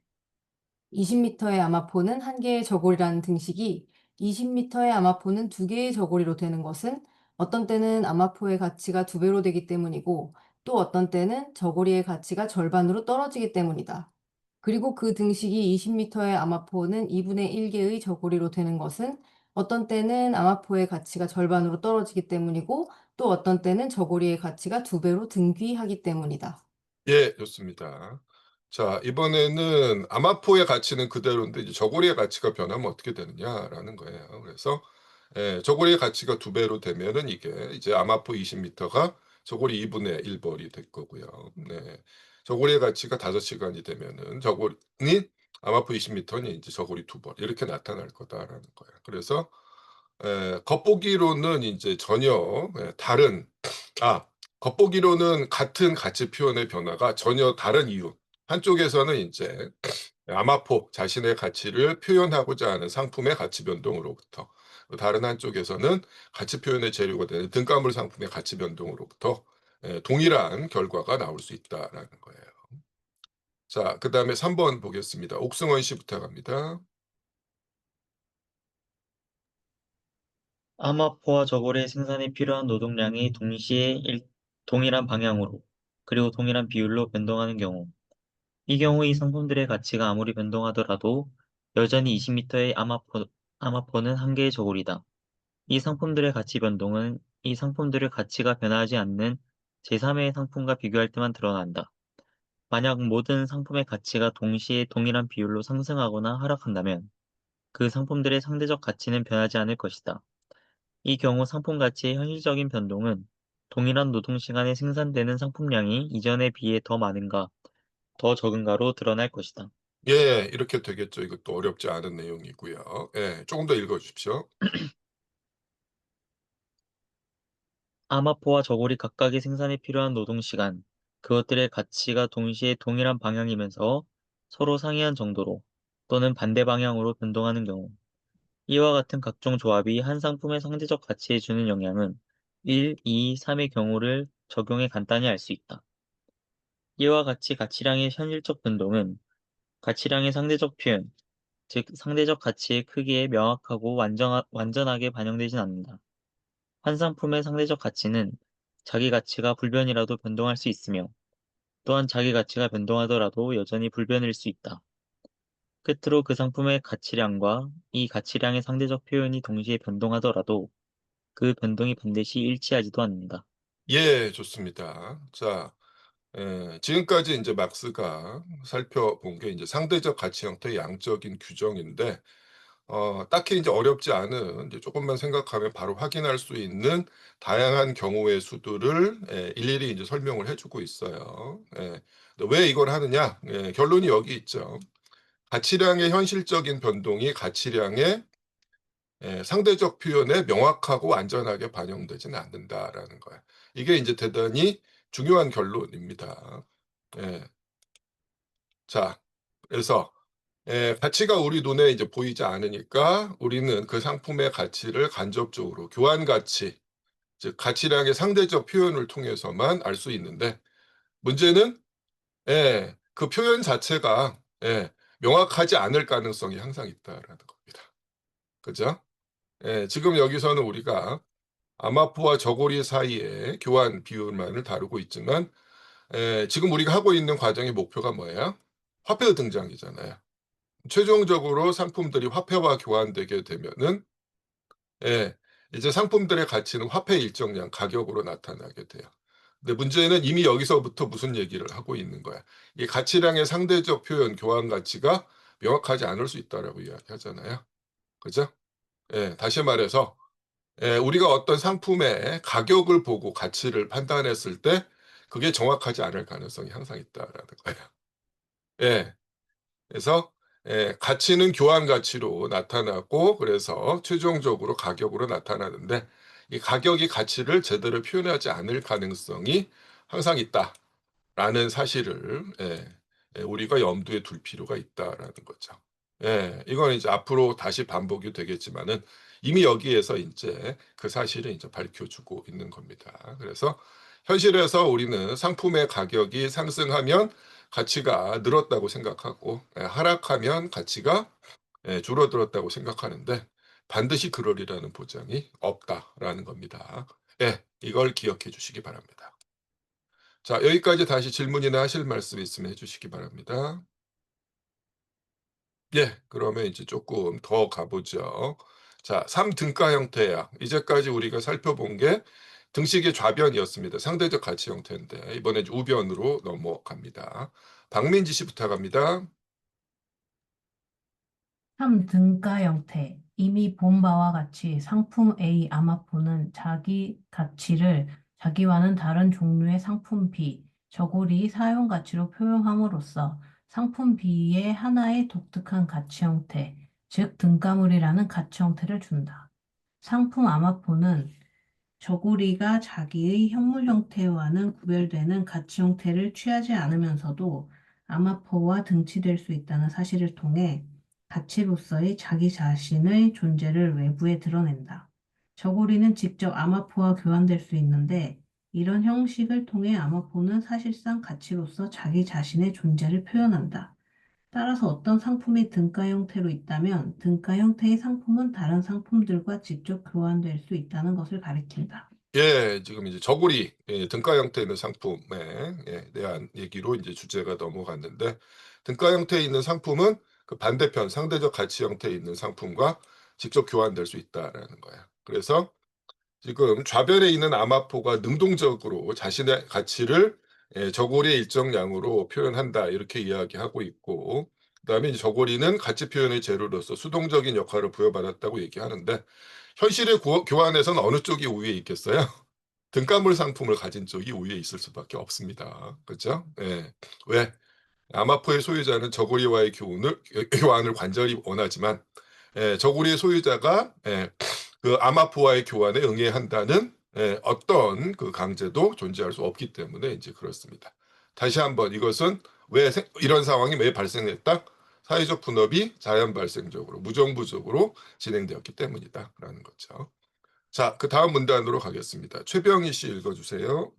20m의 아마포는 1개의 저고리라는 등식이 20m의 아마포는 2개의 저고리로 되는 것은 어떤 때는 아마포의 가치가 2배로 되기 때문이고 또 어떤 때는 저고리의 가치가 절반으로 떨어지기 때문이다. 그리고 그 등식이 20m의 아마포는 2분의 1개의 저고리로 되는 것은 어떤 때는 아마포의 가치가 절반으로 떨어지기 때문이고 또 어떤 때는 저고리의 가치가 2배로 등귀하기 때문이다.
예, 좋습니다. 자, 이번에는 아마포의 가치는 그대로인데 이제 저고리의 가치가 변하면 어떻게 되느냐라는 거예요. 그래서 저고리의 가치가 2배로 되면은 이게 이제 아마포 20m가 저고리 2분의 1벌이 될 거고요. 네. 저고리의 가치가 5시간이 되면은 저고리 아마포 20m는 이제 저고리 2벌 이렇게 나타날 거다라는 거예요. 그래서 겉보기로는 이제 전혀 다른 겉보기로는 같은 가치 표현의 변화가 전혀 다른 이유. 한쪽에서는 이제 아마포 자신의 가치를 표현하고자 하는 상품의 가치 변동으로부터 다른 한쪽에서는 가치 표현의 재료가 되는 등가물 상품의 가치 변동으로부터 동일한 결과가 나올 수 있다라는 거예요. 자, 그다음에 3번 보겠습니다. 옥승원 씨 부탁합니다.
아마포와 저고리의 생산에 필요한 노동량이 동시에 동일한 방향으로 그리고 동일한 비율로 변동하는 경우, 이 경우 이 상품들의 가치가 아무리 변동하더라도 여전히 20m의 아마포는 1개의 저고리다. 이 상품들의 가치 변동은 이 상품들의 가치가 변하지 않는 제3의 상품과 비교할 때만 드러난다. 만약 모든 상품의 가치가 동시에 동일한 비율로 상승하거나 하락한다면 그 상품들의 상대적 가치는 변하지 않을 것이다. 이 경우 상품 가치의 현실적인 변동은 동일한 노동 시간에 생산되는 상품량이 이전에 비해 더 많은가, 더 적은가로 드러날 것이다.
예, 이렇게 되겠죠. 이것도 어렵지 않은 내용이고요. 예, 조금 더 읽어 주십시오.
아마포와 저고리 각각의 생산에 필요한 노동 시간, 그것들의 가치가 동시에 동일한 방향이면서 서로 상이한 정도로 또는 반대 방향으로 변동하는 경우, 이와 같은 각종 조합이 한 상품의 상대적 가치에 주는 영향은 1, 2, 3의 경우를 적용해 간단히 알 수 있다. 이와 같이 가치량의 현실적 변동은 가치량의 상대적 표현, 즉 상대적 가치의 크기에 명확하고 완전하게 반영되진 않는다. 한 상품의 상대적 가치는 자기 가치가 불변이라도 변동할 수 있으며 또한 자기 가치가 변동하더라도 여전히 불변일 수 있다. 끝으로 그 상품의 가치량과 이 가치량의 상대적 표현이 동시에 변동하더라도 그 변동이 반드시 일치하지도 않는다.
예, 좋습니다. 자, 지금까지 이제 막스가 살펴본 게 이제 상대적 가치 형태의 양적인 규정인데, 딱히 이제 어렵지 않은 이제 조금만 생각하면 바로 확인할 수 있는 다양한 경우의 수들을 일일이 이제 설명을 해주고 있어요. 근데 왜 이걸 하느냐? 결론이 여기 있죠. 가치량의 현실적인 변동이 가치량의 상대적 표현에 명확하고 완전하게 반영되지는 않는다라는 거예요. 이게 이제 대단히 중요한 결론입니다. 예. 자, 그래서 가치가 우리 눈에 이제 보이지 않으니까 우리는 그 상품의 가치를 간접적으로 교환 가치, 즉 가치량의 상대적 표현을 통해서만 알 수 있는데 문제는 그 표현 자체가 명확하지 않을 가능성이 항상 있다라는 겁니다. 그죠? 지금 여기서는 우리가 암호화폐와 저고리 사이의 교환 비율만을 다루고 있지만 지금 우리가 하고 있는 과정의 목표가 뭐예요? 화폐의 등장이잖아요. 최종적으로 상품들이 화폐와 교환되게 되면은 이제 상품들의 가치는 화폐의 일정량 가격으로 나타나게 돼요. 근데 문제는 이미 여기서부터 무슨 얘기를 하고 있는 거야. 이 가치량의 상대적 표현 교환 가치가 명확하지 않을 수 있다라고 이야기하잖아요. 그죠? 다시 말해서 우리가 어떤 상품의 가격을 보고 가치를 판단했을 때 그게 정확하지 않을 가능성이 항상 있다라는 거예요. 그래서 가치는 교환 가치로 나타나고 그래서 최종적으로 가격으로 나타나는데 이 가격이 가치를 제대로 표현하지 않을 가능성이 항상 있다라는 사실을 우리가 염두에 둘 필요가 있다라는 거죠. 이건 이제 앞으로 다시 반복이 되겠지만은 이미 여기에서 이제 그 사실을 이제 밝혀주고 있는 겁니다. 그래서 현실에서 우리는 상품의 가격이 상승하면 가치가 늘었다고 생각하고 하락하면 가치가 줄어들었다고 생각하는데 반드시 그러리라는 보장이 없다라는 겁니다. 이걸 기억해 주시기 바랍니다. 자, 여기까지 다시 질문이나 하실 말씀 있으면 해주시기 바랍니다. 그러면 이제 조금 더 가보죠. 자, 3등가 형태야. 이제까지 우리가 살펴본 게 등식의 좌변이었습니다. 상대적 가치 형태인데 이번에 이제 우변으로 넘어갑니다. 박민지 씨 부탁합니다.
3등가 형태. 이미 본 바와 같이 상품 A 아마포는 자기 가치를 자기와는 다른 종류의 상품 B, 저고리 사용 가치로 표현함으로써 상품 B의 하나의 독특한 가치 형태, 즉 등가물이라는 가치 형태를 준다. 상품 아마포는 저고리가 자기의 현물 형태와는 구별되는 가치 형태를 취하지 않으면서도 아마포와 등치될 수 있다는 사실을 통해 가치로서의 자기 자신의 존재를 외부에 드러낸다. 저고리는 직접 아마포와 교환될 수 있는데 이런 형식을 통해 아마포는 사실상 가치로서 자기 자신의 존재를 표현한다. 따라서 어떤 상품이 등가 형태로 있다면 등가 형태의 상품은 다른 상품들과 직접 교환될 수 있다는 것을 가리킨다.
지금 이제 저고리, 등가 형태에 있는 상품에 대한 얘기로 이제 주제가 넘어갔는데 등가 형태에 있는 상품은 그 반대편 상대적 가치 형태에 있는 상품과 직접 교환될 수 있다라는 거야. 그래서 지금 좌변에 있는 아마포가 능동적으로 자신의 가치를 저고리의 일정량으로 표현한다 이렇게 이야기하고 있고 그다음에 이제 저고리는 가치 표현의 재료로서 수동적인 역할을 부여받았다고 얘기하는데 현실의 교환에서는 어느 쪽이 우위에 있겠어요? 등가물 상품을 가진 쪽이 우위에 있을 수밖에 없습니다. 그렇죠? 왜? 아마포의 소유자는 저고리와의 교환을 관절히 원하지만 저고리의 소유자가 그 아마포와의 교환에 응해야 한다는 어떤 그 강제도 존재할 수 없기 때문에 이제 그렇습니다. 다시 한번 이것은 왜 이런 상황이 왜 발생했다? 사회적 분업이 자연 발생적으로 무정부적으로 진행되었기 때문이다라는 거죠. 자, 그 다음 문단으로 가겠습니다. 최병희 씨 읽어주세요.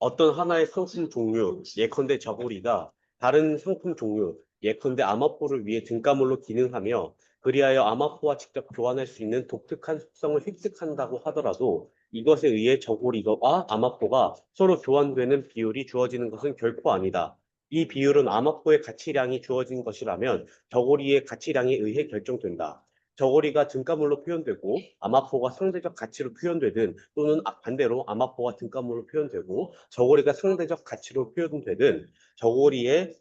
어떤 하나의 상품 종류, 예컨대 저고리가 다른 상품 종류, 예컨대 아마포를 위해 등가물로 기능하며 그리하여 아마포와 직접 교환할 수 있는 독특한 속성을 획득한다고 하더라도 이것에 의해 저고리와 아마포가 서로 교환되는 비율이 주어지는 것은 결코 아니다. 이 비율은 아마포의 가치량이 주어진 것이라면 저고리의 가치량에 의해 결정된다. 저고리가 등가물로 표현되고 아마포가 상대적 가치로 표현되든 또는 반대로 아마포가 등가물로 표현되고 저고리가 상대적 가치로 표현되든 저고리의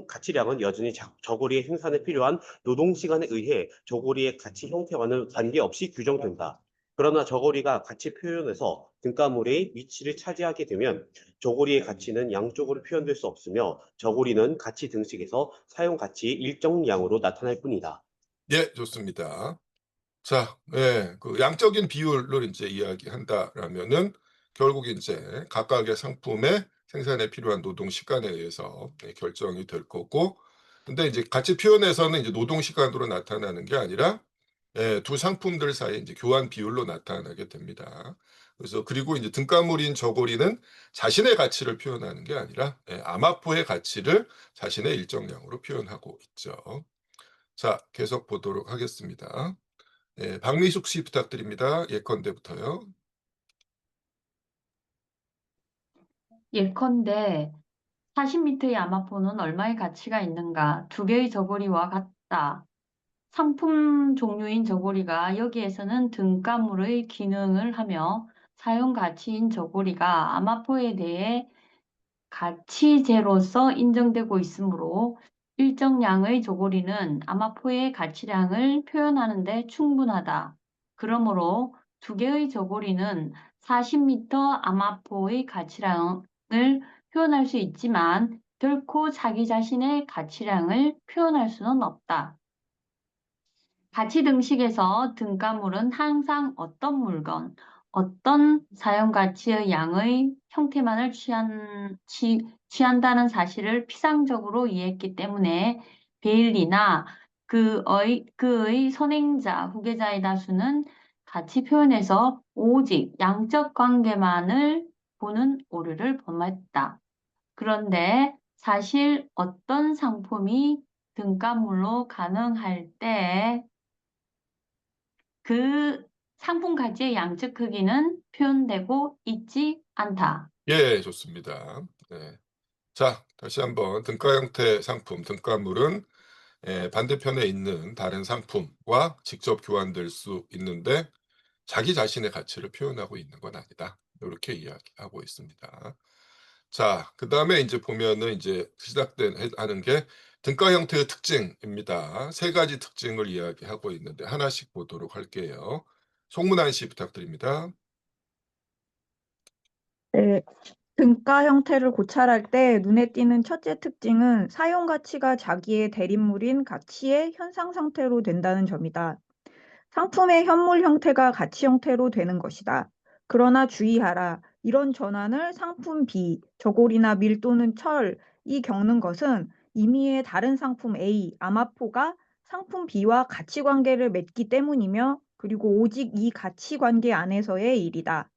가치량은 여전히 저고리의 생산에 필요한 노동시간에 의해 저고리의 가치 형태와는 관계없이 규정된다. 그러나 저고리가 가치 표현에서 등가물의 위치를 차지하게 되면 저고리의 가치는 양쪽으로 표현될 수 없으며 저고리는 가치 등식에서 사용 가치의 일정량으로 나타날 뿐이다.
좋습니다. 자, 그 양적인 비율을 이제 이야기한다라면은 결국 이제 각각의 상품의 생산에 필요한 노동 시간에 의해서 결정이 될 거고, 근데 이제 가치 표현에서는 이제 노동 시간으로 나타나는 게 아니라 두 상품들 사이 이제 교환 비율로 나타나게 됩니다. 그래서 그리고 이제 등가물인 저고리는 자신의 가치를 표현하는 게 아니라 아마포의 가치를 자신의 일정량으로 표현하고 있죠. 자, 계속 보도록 하겠습니다. 박미숙 씨 부탁드립니다. 예컨대부터요.
예컨대 40m의 아마포는 얼마의 가치가 있는가? 두 개의 저고리와 같다. 상품 종류인 저고리가 여기에서는 등가물의 기능을 하며 사용 가치인 저고리가 아마포에 대해 가치제로서 인정되고 있으므로 일정 양의 저고리는 아마포의 가치량을 표현하는 데 충분하다. 그러므로 두 개의 저고리는 40m 아마포의 가치량을 표현할 수 있지만 결코 자기 자신의 가치량을 표현할 수는 없다. 가치 등식에서 등가물은 항상 어떤 물건, 어떤 사용 가치의 양의 형태만을 취한다는 사실을 피상적으로 이해했기 때문에 베일리나 그의 선행자, 후계자의 다수는 가치 표현에서 오직 양적 관계만을 보는 오류를 범했다. 그런데 사실 어떤 상품이 등가물로 가능할 때 그 상품 가치의 양적 크기는 표현되고 있지 않다.
예, 좋습니다. 네. 자, 다시 한번 등가 형태 상품, 등가물은 반대편에 있는 다른 상품과 직접 교환될 수 있는데 자기 자신의 가치를 표현하고 있는 건 아니다. 이렇게 이야기하고 있습니다. 자, 그다음에 이제 보면은 이제 하는 게 등가 형태의 특징입니다. 세 가지 특징을 이야기하고 있는데 하나씩 보도록 할게요. 송문환 씨 부탁드립니다.
네, 등가 형태를 고찰할 때 눈에 띄는 첫째 특징은 사용 가치가 자기의 대립물인 가치의 현상 상태로 된다는 점이다. 상품의 현물 형태가 가치 형태로 되는 것이다. 그러나 주의하라. 이런 전환을 상품 B, 저고리나 밀 또는 철이 겪는 것은 임의의 다른 상품 A, 아마포가 상품 B와 가치 관계를 맺기 때문이며 그리고 오직 이 가치 관계 안에서의 일이다.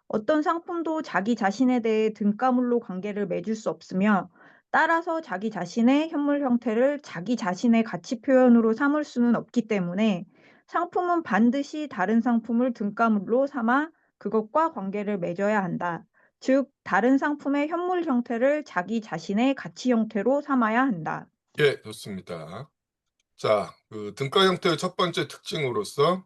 어떤 상품도 자기 자신에 대해 등가물로 관계를 맺을 수 없으며 따라서 자기 자신의 현물 형태를 자기 자신의 가치 표현으로 삼을 수는 없기 때문에 상품은 반드시 다른 상품을 등가물로 삼아 그것과 관계를 맺어야 한다. 즉, 다른 상품의 현물 형태를 자기 자신의 가치 형태로 삼아야 한다.
예, 좋습니다. 자, 그 등가 형태의 첫 번째 특징으로서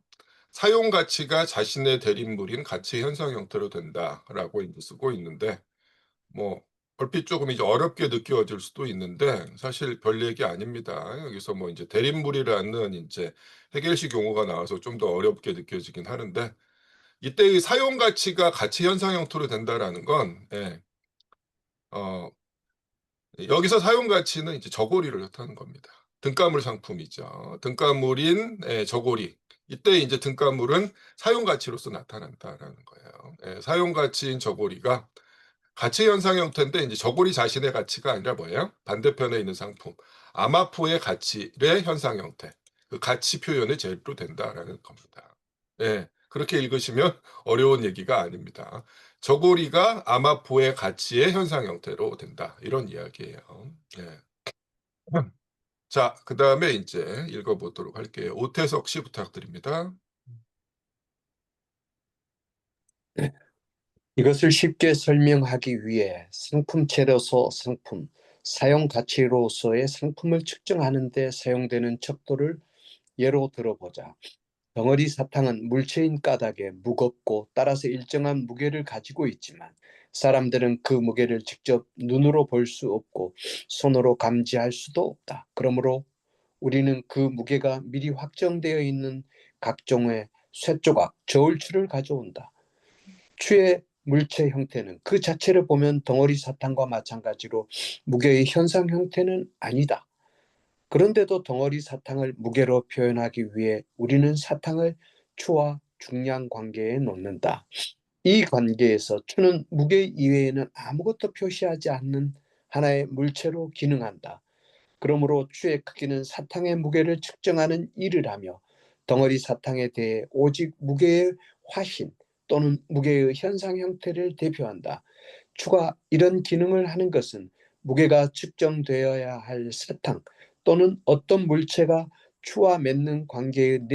사용 가치가 자신의 대립물인 가치 현상 형태로 된다라고 이제 쓰고 있는데 뭐 얼핏 조금 이제 어렵게 느껴질 수도 있는데 사실 별 얘기 아닙니다. 여기서 뭐 이제 대립물이라는 이제 해결식 용어가 나와서 좀 더 어렵게 느껴지긴 하는데 이때의 사용 가치가 가치 현상 형태로 된다라는 건 어, 여기서 사용 가치는 이제 저고리를 뜻하는 겁니다. 등가물 상품이죠. 등가물인 저고리. 이때 이제 등가물은 사용 가치로서 나타난다라는 거예요. 사용 가치인 저고리가 가치 현상 형태인데 이제 저고리 자신의 가치가 아니라 뭐예요? 반대편에 있는 상품. 아마포의 가치의 현상 형태. 그 가치 표현의 재료로 된다라는 겁니다. 그렇게 읽으시면 어려운 얘기가 아닙니다. 저고리가 아마포의 가치의 현상 형태로 된다. 이런 이야기예요. 자, 그 다음에 이제 읽어보도록 할게요. 오태석 씨 부탁드립니다.
이것을 쉽게 설명하기 위해 상품체로서 상품, 사용 가치로서의 상품을 측정하는 데 사용되는 척도를 예로 들어보자. 덩어리 사탕은 물체인 까닭에 무겁고 따라서 일정한 무게를 가지고 있지만 사람들은 그 무게를 직접 눈으로 볼 수 없고 손으로 감지할 수도 없다. 그러므로 우리는 그 무게가 미리 확정되어 있는 각종의 쇠조각, 저울추를 가져온다. 추의 물체 형태는 그 자체를 보면 덩어리 사탕과 마찬가지로 무게의 현상 형태는 아니다. 그런데도 덩어리 사탕을 무게로 표현하기 위해 우리는 사탕을 추와 중량 관계에 놓는다. 이 관계에서 추는 무게 이외에는 아무것도 표시하지 않는 하나의 물체로 기능한다. 그러므로 추의 크기는 사탕의 무게를 측정하는 일을 하며 덩어리 사탕에 대해 오직 무게의 화신 또는 무게의 현상 형태를 대표한다. 추가 이런 기능을 하는 것은 무게가 측정되어야 할 사탕 또는 어떤 물체가 추와 맺는 관계의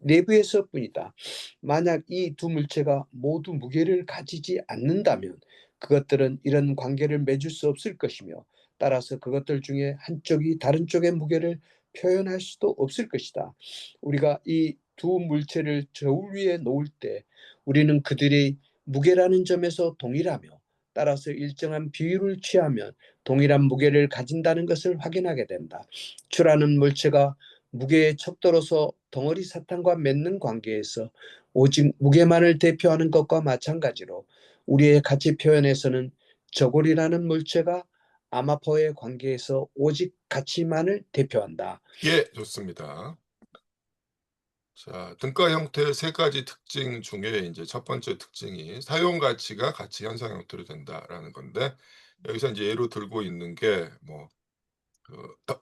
내부에서뿐이다. 만약 이 두 물체가 모두 무게를 가지지 않는다면 그것들은 이런 관계를 맺을 수 없을 것이며 따라서 그것들 중에 한쪽이 다른 쪽의 무게를 표현할 수도 없을 것이다. 우리가 이 두 물체를 저울 위에 놓을 때 우리는 그들의 무게라는 점에서 동일하며 따라서 일정한 비율을 취하면 동일한 무게를 가진다는 것을 확인하게 된다. 추라는 물체가 무게의 척도로서 덩어리 사탕과 맺는 관계에서 오직 무게만을 대표하는 것과 마찬가지로 우리의 가치 표현에서는 저골이라는 물체가 아마포의 관계에서 오직 가치만을 대표한다.
예, 좋습니다. 자, 등가 형태의 세 가지 특징 중에 이제 첫 번째 특징이 사용 가치가 가치 현상 형태로 된다라는 건데, 여기서 이제 예로 들고 있는 게 뭐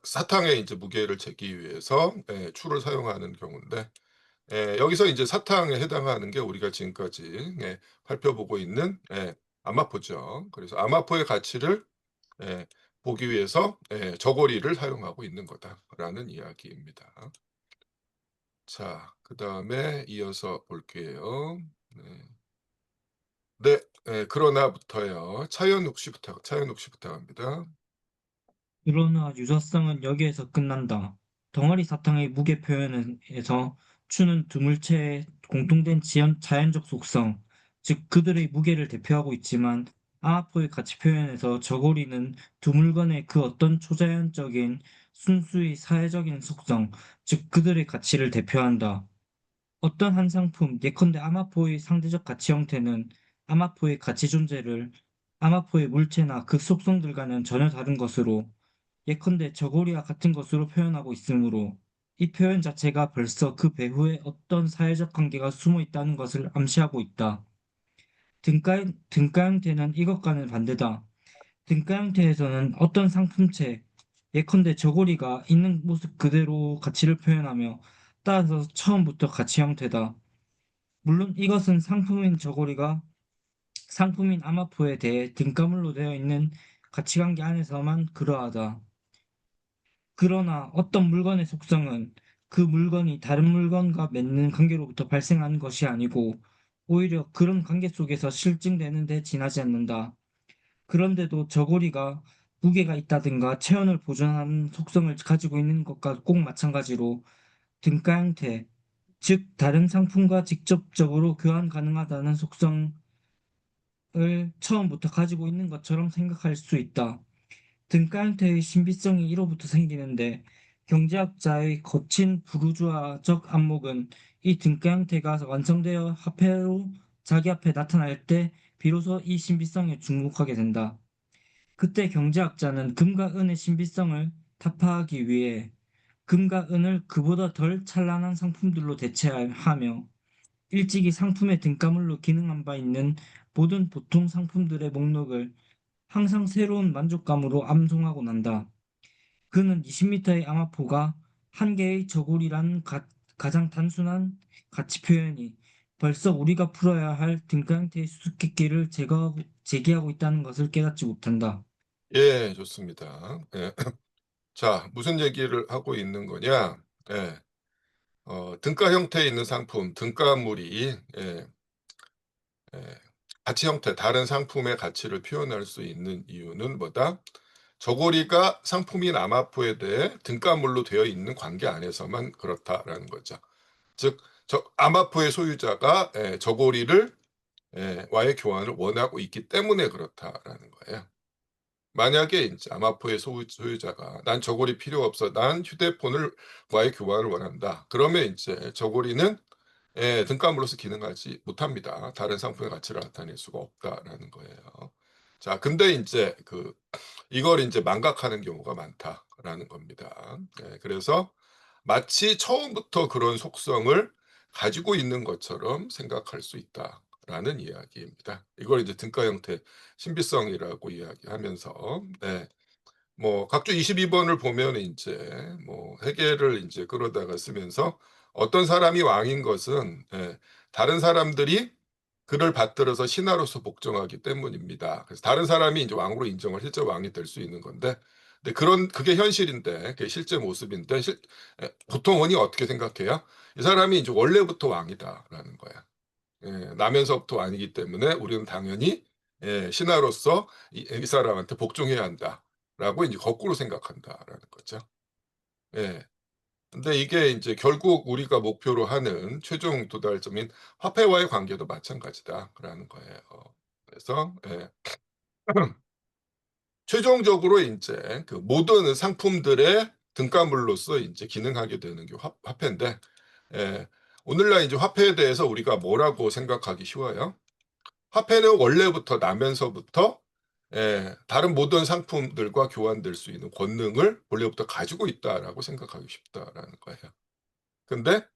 사탕의 이제 무게를 재기 위해서 추를 사용하는 경우인데, 여기서 이제 사탕에 해당하는 게 우리가 지금까지 살펴보고 있는 아마포죠. 그래서 아마포의 가치를 보기 위해서 저고리를 사용하고 있는 거다라는 이야기입니다. 자, 그다음에 이어서 볼게요. 네, 그러나부터요. 차현욱 씨부터 합니다.
그러나 유사성은 여기에서 끝난다. 덩어리 사탕의 무게 표현에서 추는 두 물체의 공통된 자연적 속성, 즉 그들의 무게를 대표하고 있지만 아마포의 가치 표현에서 저고리는 두 물건의 그 어떤 초자연적인 순수히 사회적인 속성, 즉 그들의 가치를 대표한다. 어떤 한 상품, 예컨대 아마포의 상대적 가치 형태는 아마포의 가치 존재를 아마포의 물체나 그 속성들과는 전혀 다른 것으로, 예컨대 저고리와 같은 것으로 표현하고 있으므로 이 표현 자체가 벌써 그 배후에 어떤 사회적 관계가 숨어 있다는 것을 암시하고 있다. 등가 형태는 이것과는 반대다. 등가 형태에서는 어떤 상품체, 예컨대 저고리가 있는 모습 그대로 가치를 표현하며 따라서 처음부터 가치 형태다. 물론 이것은 상품인 저고리가 상품인 아마포에 대해 등가물로 되어 있는 가치관계 안에서만 그러하다. 그러나 어떤 물건의 속성은 그 물건이 다른 물건과 맺는 관계로부터 발생하는 것이 아니고 오히려 그런 관계 속에서 실증되는 데 지나지 않는다. 그런데도 저고리가 무게가 있다든가 체온을 보존하는 속성을 가지고 있는 것과 꼭 마찬가지로 등가 형태, 즉 다른 상품과 직접적으로 교환 가능하다는 속성을 처음부터 가지고 있는 것처럼 생각할 수 있다. 등가 형태의 신비성이 이로부터 생기는데 경제학자의 거친 부르주아적 안목은 이 등가 형태가 완성되어 화폐로 자기 앞에 나타날 때 비로소 이 신비성에 주목하게 된다. 그때 경제학자는 금과 은의 신비성을 타파하기 위해 금과 은을 그보다 덜 찬란한 상품들로 대체하며 일찍이 상품의 등가물로 기능한 바 있는 모든 보통 상품들의 목록을 항상 새로운 만족감으로 암송하고 난다. 그는 20m의 아마포가 한 개의 저고리라는 가장 단순한 가치 표현이 벌써 우리가 풀어야 할 등가 형태의 수수께끼를 제기하고 있다는 것을 깨닫지 못한다.
예, 좋습니다. 예. 자, 무슨 얘기를 하고 있는 거냐? 예. 등가 형태에 있는 상품, 등가물이 가치 형태, 다른 상품의 가치를 표현할 수 있는 이유는 뭐다? 저고리가 상품인 아마포에 대해 등가물로 되어 있는 관계 안에서만 그렇다라는 거죠. 즉, 아마포의 소유자가 저고리를 와의 교환을 원하고 있기 때문에 그렇다라는 거예요. 만약에 이제 아마포의 소유자가 난 저고리 필요 없어, 난 휴대폰을 와의 교환을 원한다. 그러면 이제 저고리는 등가물로서 기능하지 못합니다. 다른 상품의 가치를 나타낼 수가 없다라는 거예요. 자, 근데 이제 이걸 이제 망각하는 경우가 많다라는 겁니다. 그래서 마치 처음부터 그런 속성을 가지고 있는 것처럼 생각할 수 있다라는 이야기입니다. 이걸 이제 등가 형태 신비성이라고 이야기하면서, 뭐 각주 22번을 보면 이제 뭐 해겔을 이제 끌어다가 쓰면서 어떤 사람이 왕인 것은 다른 사람들이 그를 받들어서 신하로서 복종하기 때문입니다. 그래서 다른 사람이 이제 왕으로 인정을 실제 왕이 될 수 있는 건데, 근데 그게 현실인데, 그게 실제 모습인데, 보통 원이 어떻게 생각해요? 이 사람이 이제 원래부터 왕이다라는 거야. 예, 나면서부터 왕이기 때문에 우리는 당연히 신하로서 이 사람한테 복종해야 한다라고 이제 거꾸로 생각한다라는 거죠. 예. 근데 이게 이제 결국 우리가 목표로 하는 최종 도달점인 화폐와의 관계도 마찬가지다라는 거예요. 그래서 최종적으로 이제 그 모든 상품들의 등가물로서 이제 기능하게 되는 게 화폐인데, 오늘날 이제 화폐에 대해서 우리가 뭐라고 생각하기 쉬워요? 화폐는 원래부터 나면서부터 다른 모든 상품들과 교환될 수 있는 권능을 원래부터 가지고 있다라고 생각하기 쉽다라는 거예요. 근데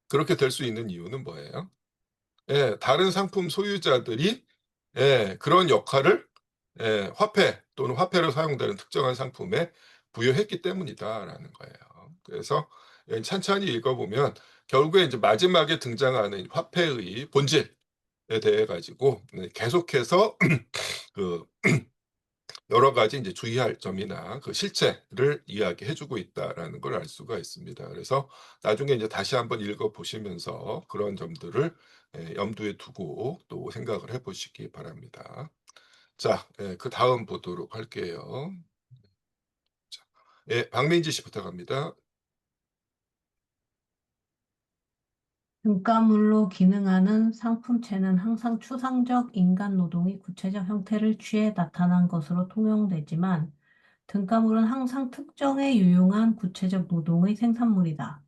그렇게 될 수 있는 이유는 뭐예요? 다른 상품 소유자들이 그런 역할을 화폐 또는 화폐로 사용되는 특정한 상품에 부여했기 때문이다라는 거예요. 그래서 찬찬히 읽어보면 결국에 이제 마지막에 등장하는 화폐의 본질에 대해 가지고 계속해서 그 여러 가지 이제 주의할 점이나 그 실체를 이야기해주고 있다라는 걸 알 수가 있습니다. 그래서 나중에 이제 다시 한번 읽어보시면서 그런 점들을 염두에 두고 또 생각을 해보시기 바랍니다. 자, 그 다음 보도록 할게요. 자, 박민지 씨 부탁합니다.
등가물로 기능하는 상품체는 항상 추상적 인간 노동이 구체적 형태를 취해 나타난 것으로 통용되지만 등가물은 항상 특정에 유용한 구체적 노동의 생산물이다.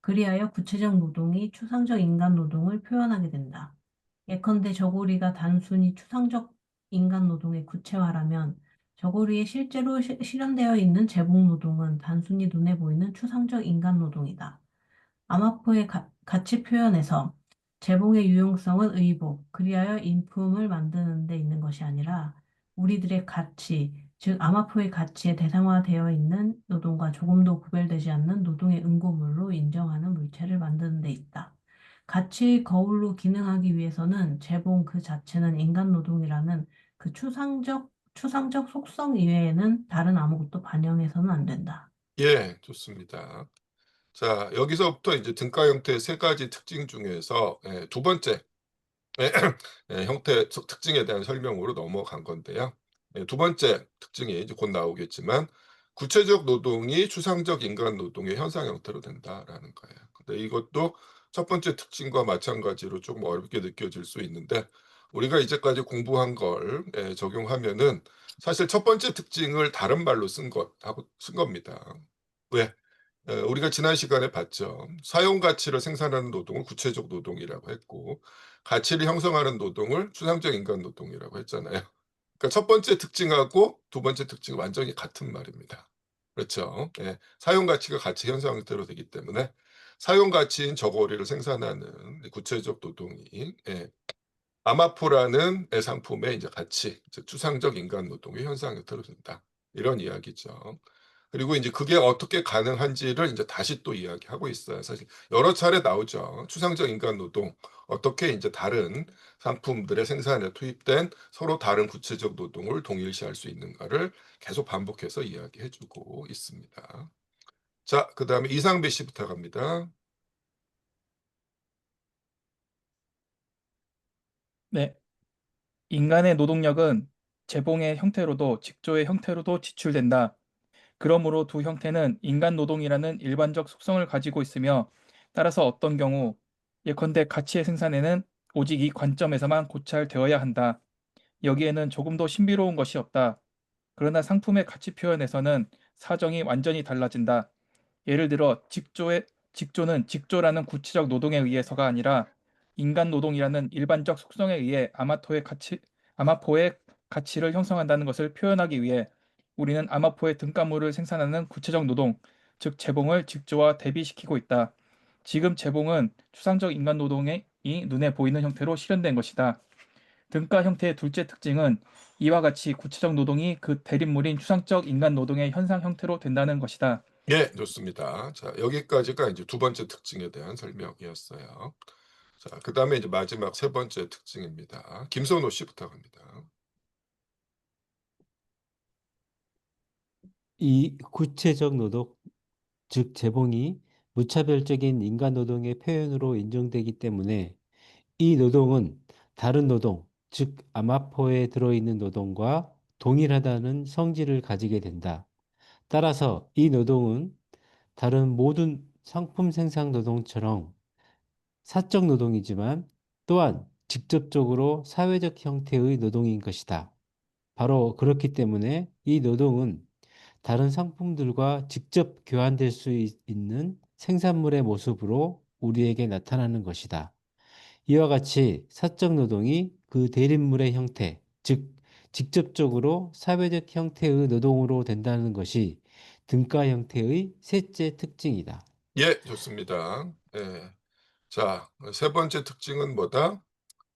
그리하여 구체적 노동이 추상적 인간 노동을 표현하게 된다. 예컨대 저고리가 단순히 추상적 인간 노동의 구체화라면 저고리에 실제로 실현되어 있는 제복 노동은 단순히 눈에 보이는 추상적 인간 노동이다. 아마포의 가치 표현에서 제복의 유용성은 의복, 그리하여 인품을 만드는 데 있는 것이 아니라 우리들의 가치, 즉 아마포의 가치에 대상화되어 있는 노동과 조금도 구별되지 않는 노동의 응고물로 인정하는 물체를 만드는 데 있다. 가치의 거울로 기능하기 위해서는 제복 그 자체는 인간 노동이라는 그 추상적 속성 이외에는 다른 아무것도 반영해서는 안 된다.
예, 좋습니다. 자, 여기서부터 이제 등가 형태의 세 가지 특징 중에서 두 번째 형태 특징에 대한 설명으로 넘어간 건데요. 두 번째 특징이 이제 곧 나오겠지만 구체적 노동이 추상적 인간 노동의 현상 형태로 된다라는 거예요. 근데 이것도 첫 번째 특징과 마찬가지로 조금 어렵게 느껴질 수 있는데 우리가 이제까지 공부한 걸 적용하면은 사실 첫 번째 특징을 다른 말로 쓴 겁니다. 왜? 우리가 지난 시간에 봤죠. 사용 가치를 생산하는 노동을 구체적 노동이라고 했고 가치를 형성하는 노동을 추상적 인간 노동이라고 했잖아요. 그러니까 첫 번째 특징하고 두 번째 특징이 완전히 같은 말입니다. 그렇죠. 사용 가치가 가치 현상 형태로 되기 때문에 사용 가치인 저고리를 생산하는 구체적 노동이 아마포라는 상품의 이제 가치, 즉 추상적 인간 노동의 현상 형태로 된다. 이런 이야기죠. 그리고 이제 그게 어떻게 가능한지를 이제 다시 또 이야기하고 있어요. 사실 여러 차례 나오죠. 추상적 인간 노동, 어떻게 이제 다른 상품들의 생산에 투입된 서로 다른 구체적 노동을 동일시할 수 있는가를 계속 반복해서 이야기해주고 있습니다. 자, 그 다음에 이상배 씨 부탁합니다.
네, 인간의 노동력은 재봉의 형태로도 직조의 형태로도 지출된다. 그러므로 두 형태는 인간 노동이라는 일반적 속성을 가지고 있으며 따라서 어떤 경우 예컨대 가치의 생산에는 오직 이 관점에서만 고찰되어야 한다. 여기에는 조금도 신비로운 것이 없다. 그러나 상품의 가치 표현에서는 사정이 완전히 달라진다. 예를 들어 직조는 직조라는 구체적 노동에 의해서가 아니라 인간 노동이라는 일반적 속성에 의해 아마포의 가치를 형성한다는 것을 표현하기 위해 우리는 아마포의 등가물을 생산하는 구체적 노동, 즉 재봉을 직조와 대비시키고 있다. 지금 재봉은 추상적 인간 노동이 눈에 보이는 형태로 실현된 것이다. 등가 형태의 둘째 특징은 이와 같이 구체적 노동이 그 대립물인 추상적 인간 노동의 현상 형태로 된다는 것이다.
예, 좋습니다. 자, 여기까지가 이제 두 번째 특징에 대한 설명이었어요. 자, 그 다음에 이제 마지막 세 번째 특징입니다. 김선호 씨 부탁합니다.
이 구체적 노동, 즉 재봉이 무차별적인 인간 노동의 표현으로 인정되기 때문에 이 노동은 다른 노동, 즉 아마포에 들어있는 노동과 동일하다는 성질을 가지게 된다. 따라서 이 노동은 다른 모든 상품 생산 노동처럼 사적 노동이지만 또한 직접적으로 사회적 형태의 노동인 것이다. 바로 그렇기 때문에 이 노동은 다른 상품들과 직접 교환될 수 있는 생산물의 모습으로 우리에게 나타나는 것이다. 이와 같이 사적 노동이 그 대립물의 형태, 즉 직접적으로 사회적 형태의 노동으로 된다는 것이 등가 형태의 셋째 특징이다.
예, 좋습니다. 예. 자, 세 번째 특징은 뭐다?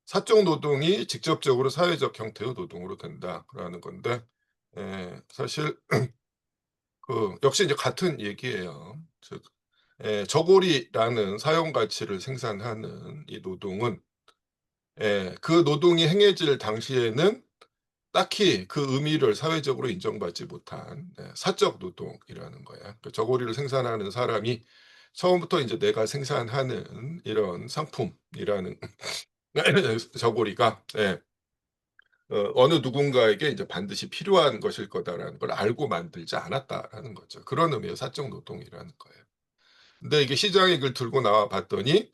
사적 노동이 직접적으로 사회적 형태의 노동으로 된다라는 건데, 사실 역시 이제 같은 얘기예요. 즉, 저고리라는 사용 가치를 생산하는 이 노동은 그 노동이 행해질 당시에는 딱히 그 의미를 사회적으로 인정받지 못한 사적 노동이라는 거야. 그 저고리를 생산하는 사람이 처음부터 이제 내가 생산하는 이런 상품이라는 저고리가 어느 누군가에게 이제 반드시 필요한 것일 거다라는 걸 알고 만들지 않았다라는 거죠. 그런 의미의 사적 노동이라는 거예요. 근데 이게 시장에 이걸 들고 나와 봤더니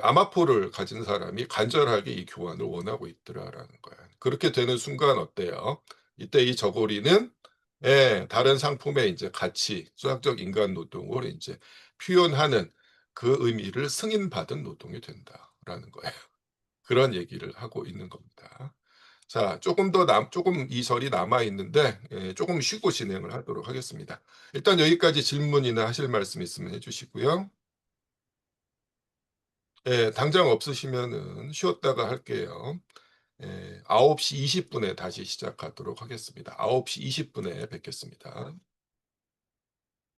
아마포를 가진 사람이 간절하게 이 교환을 원하고 있더라라는 거예요. 그렇게 되는 순간 어때요? 이때 이 저고리는 다른 상품의 이제 가치, 수학적 인간 노동을 이제 표현하는 그 의미를 승인받은 노동이 된다라는 거예요. 그런 얘기를 하고 있는 겁니다. 자, 조금 이 절이 남아 있는데 조금 쉬고 진행을 하도록 하겠습니다. 일단 여기까지 질문이나 하실 말씀 있으면 해주시고요. 당장 없으시면은 쉬었다가 할게요. 9시 20분에 다시 시작하도록 하겠습니다. 9시 20분에 뵙겠습니다.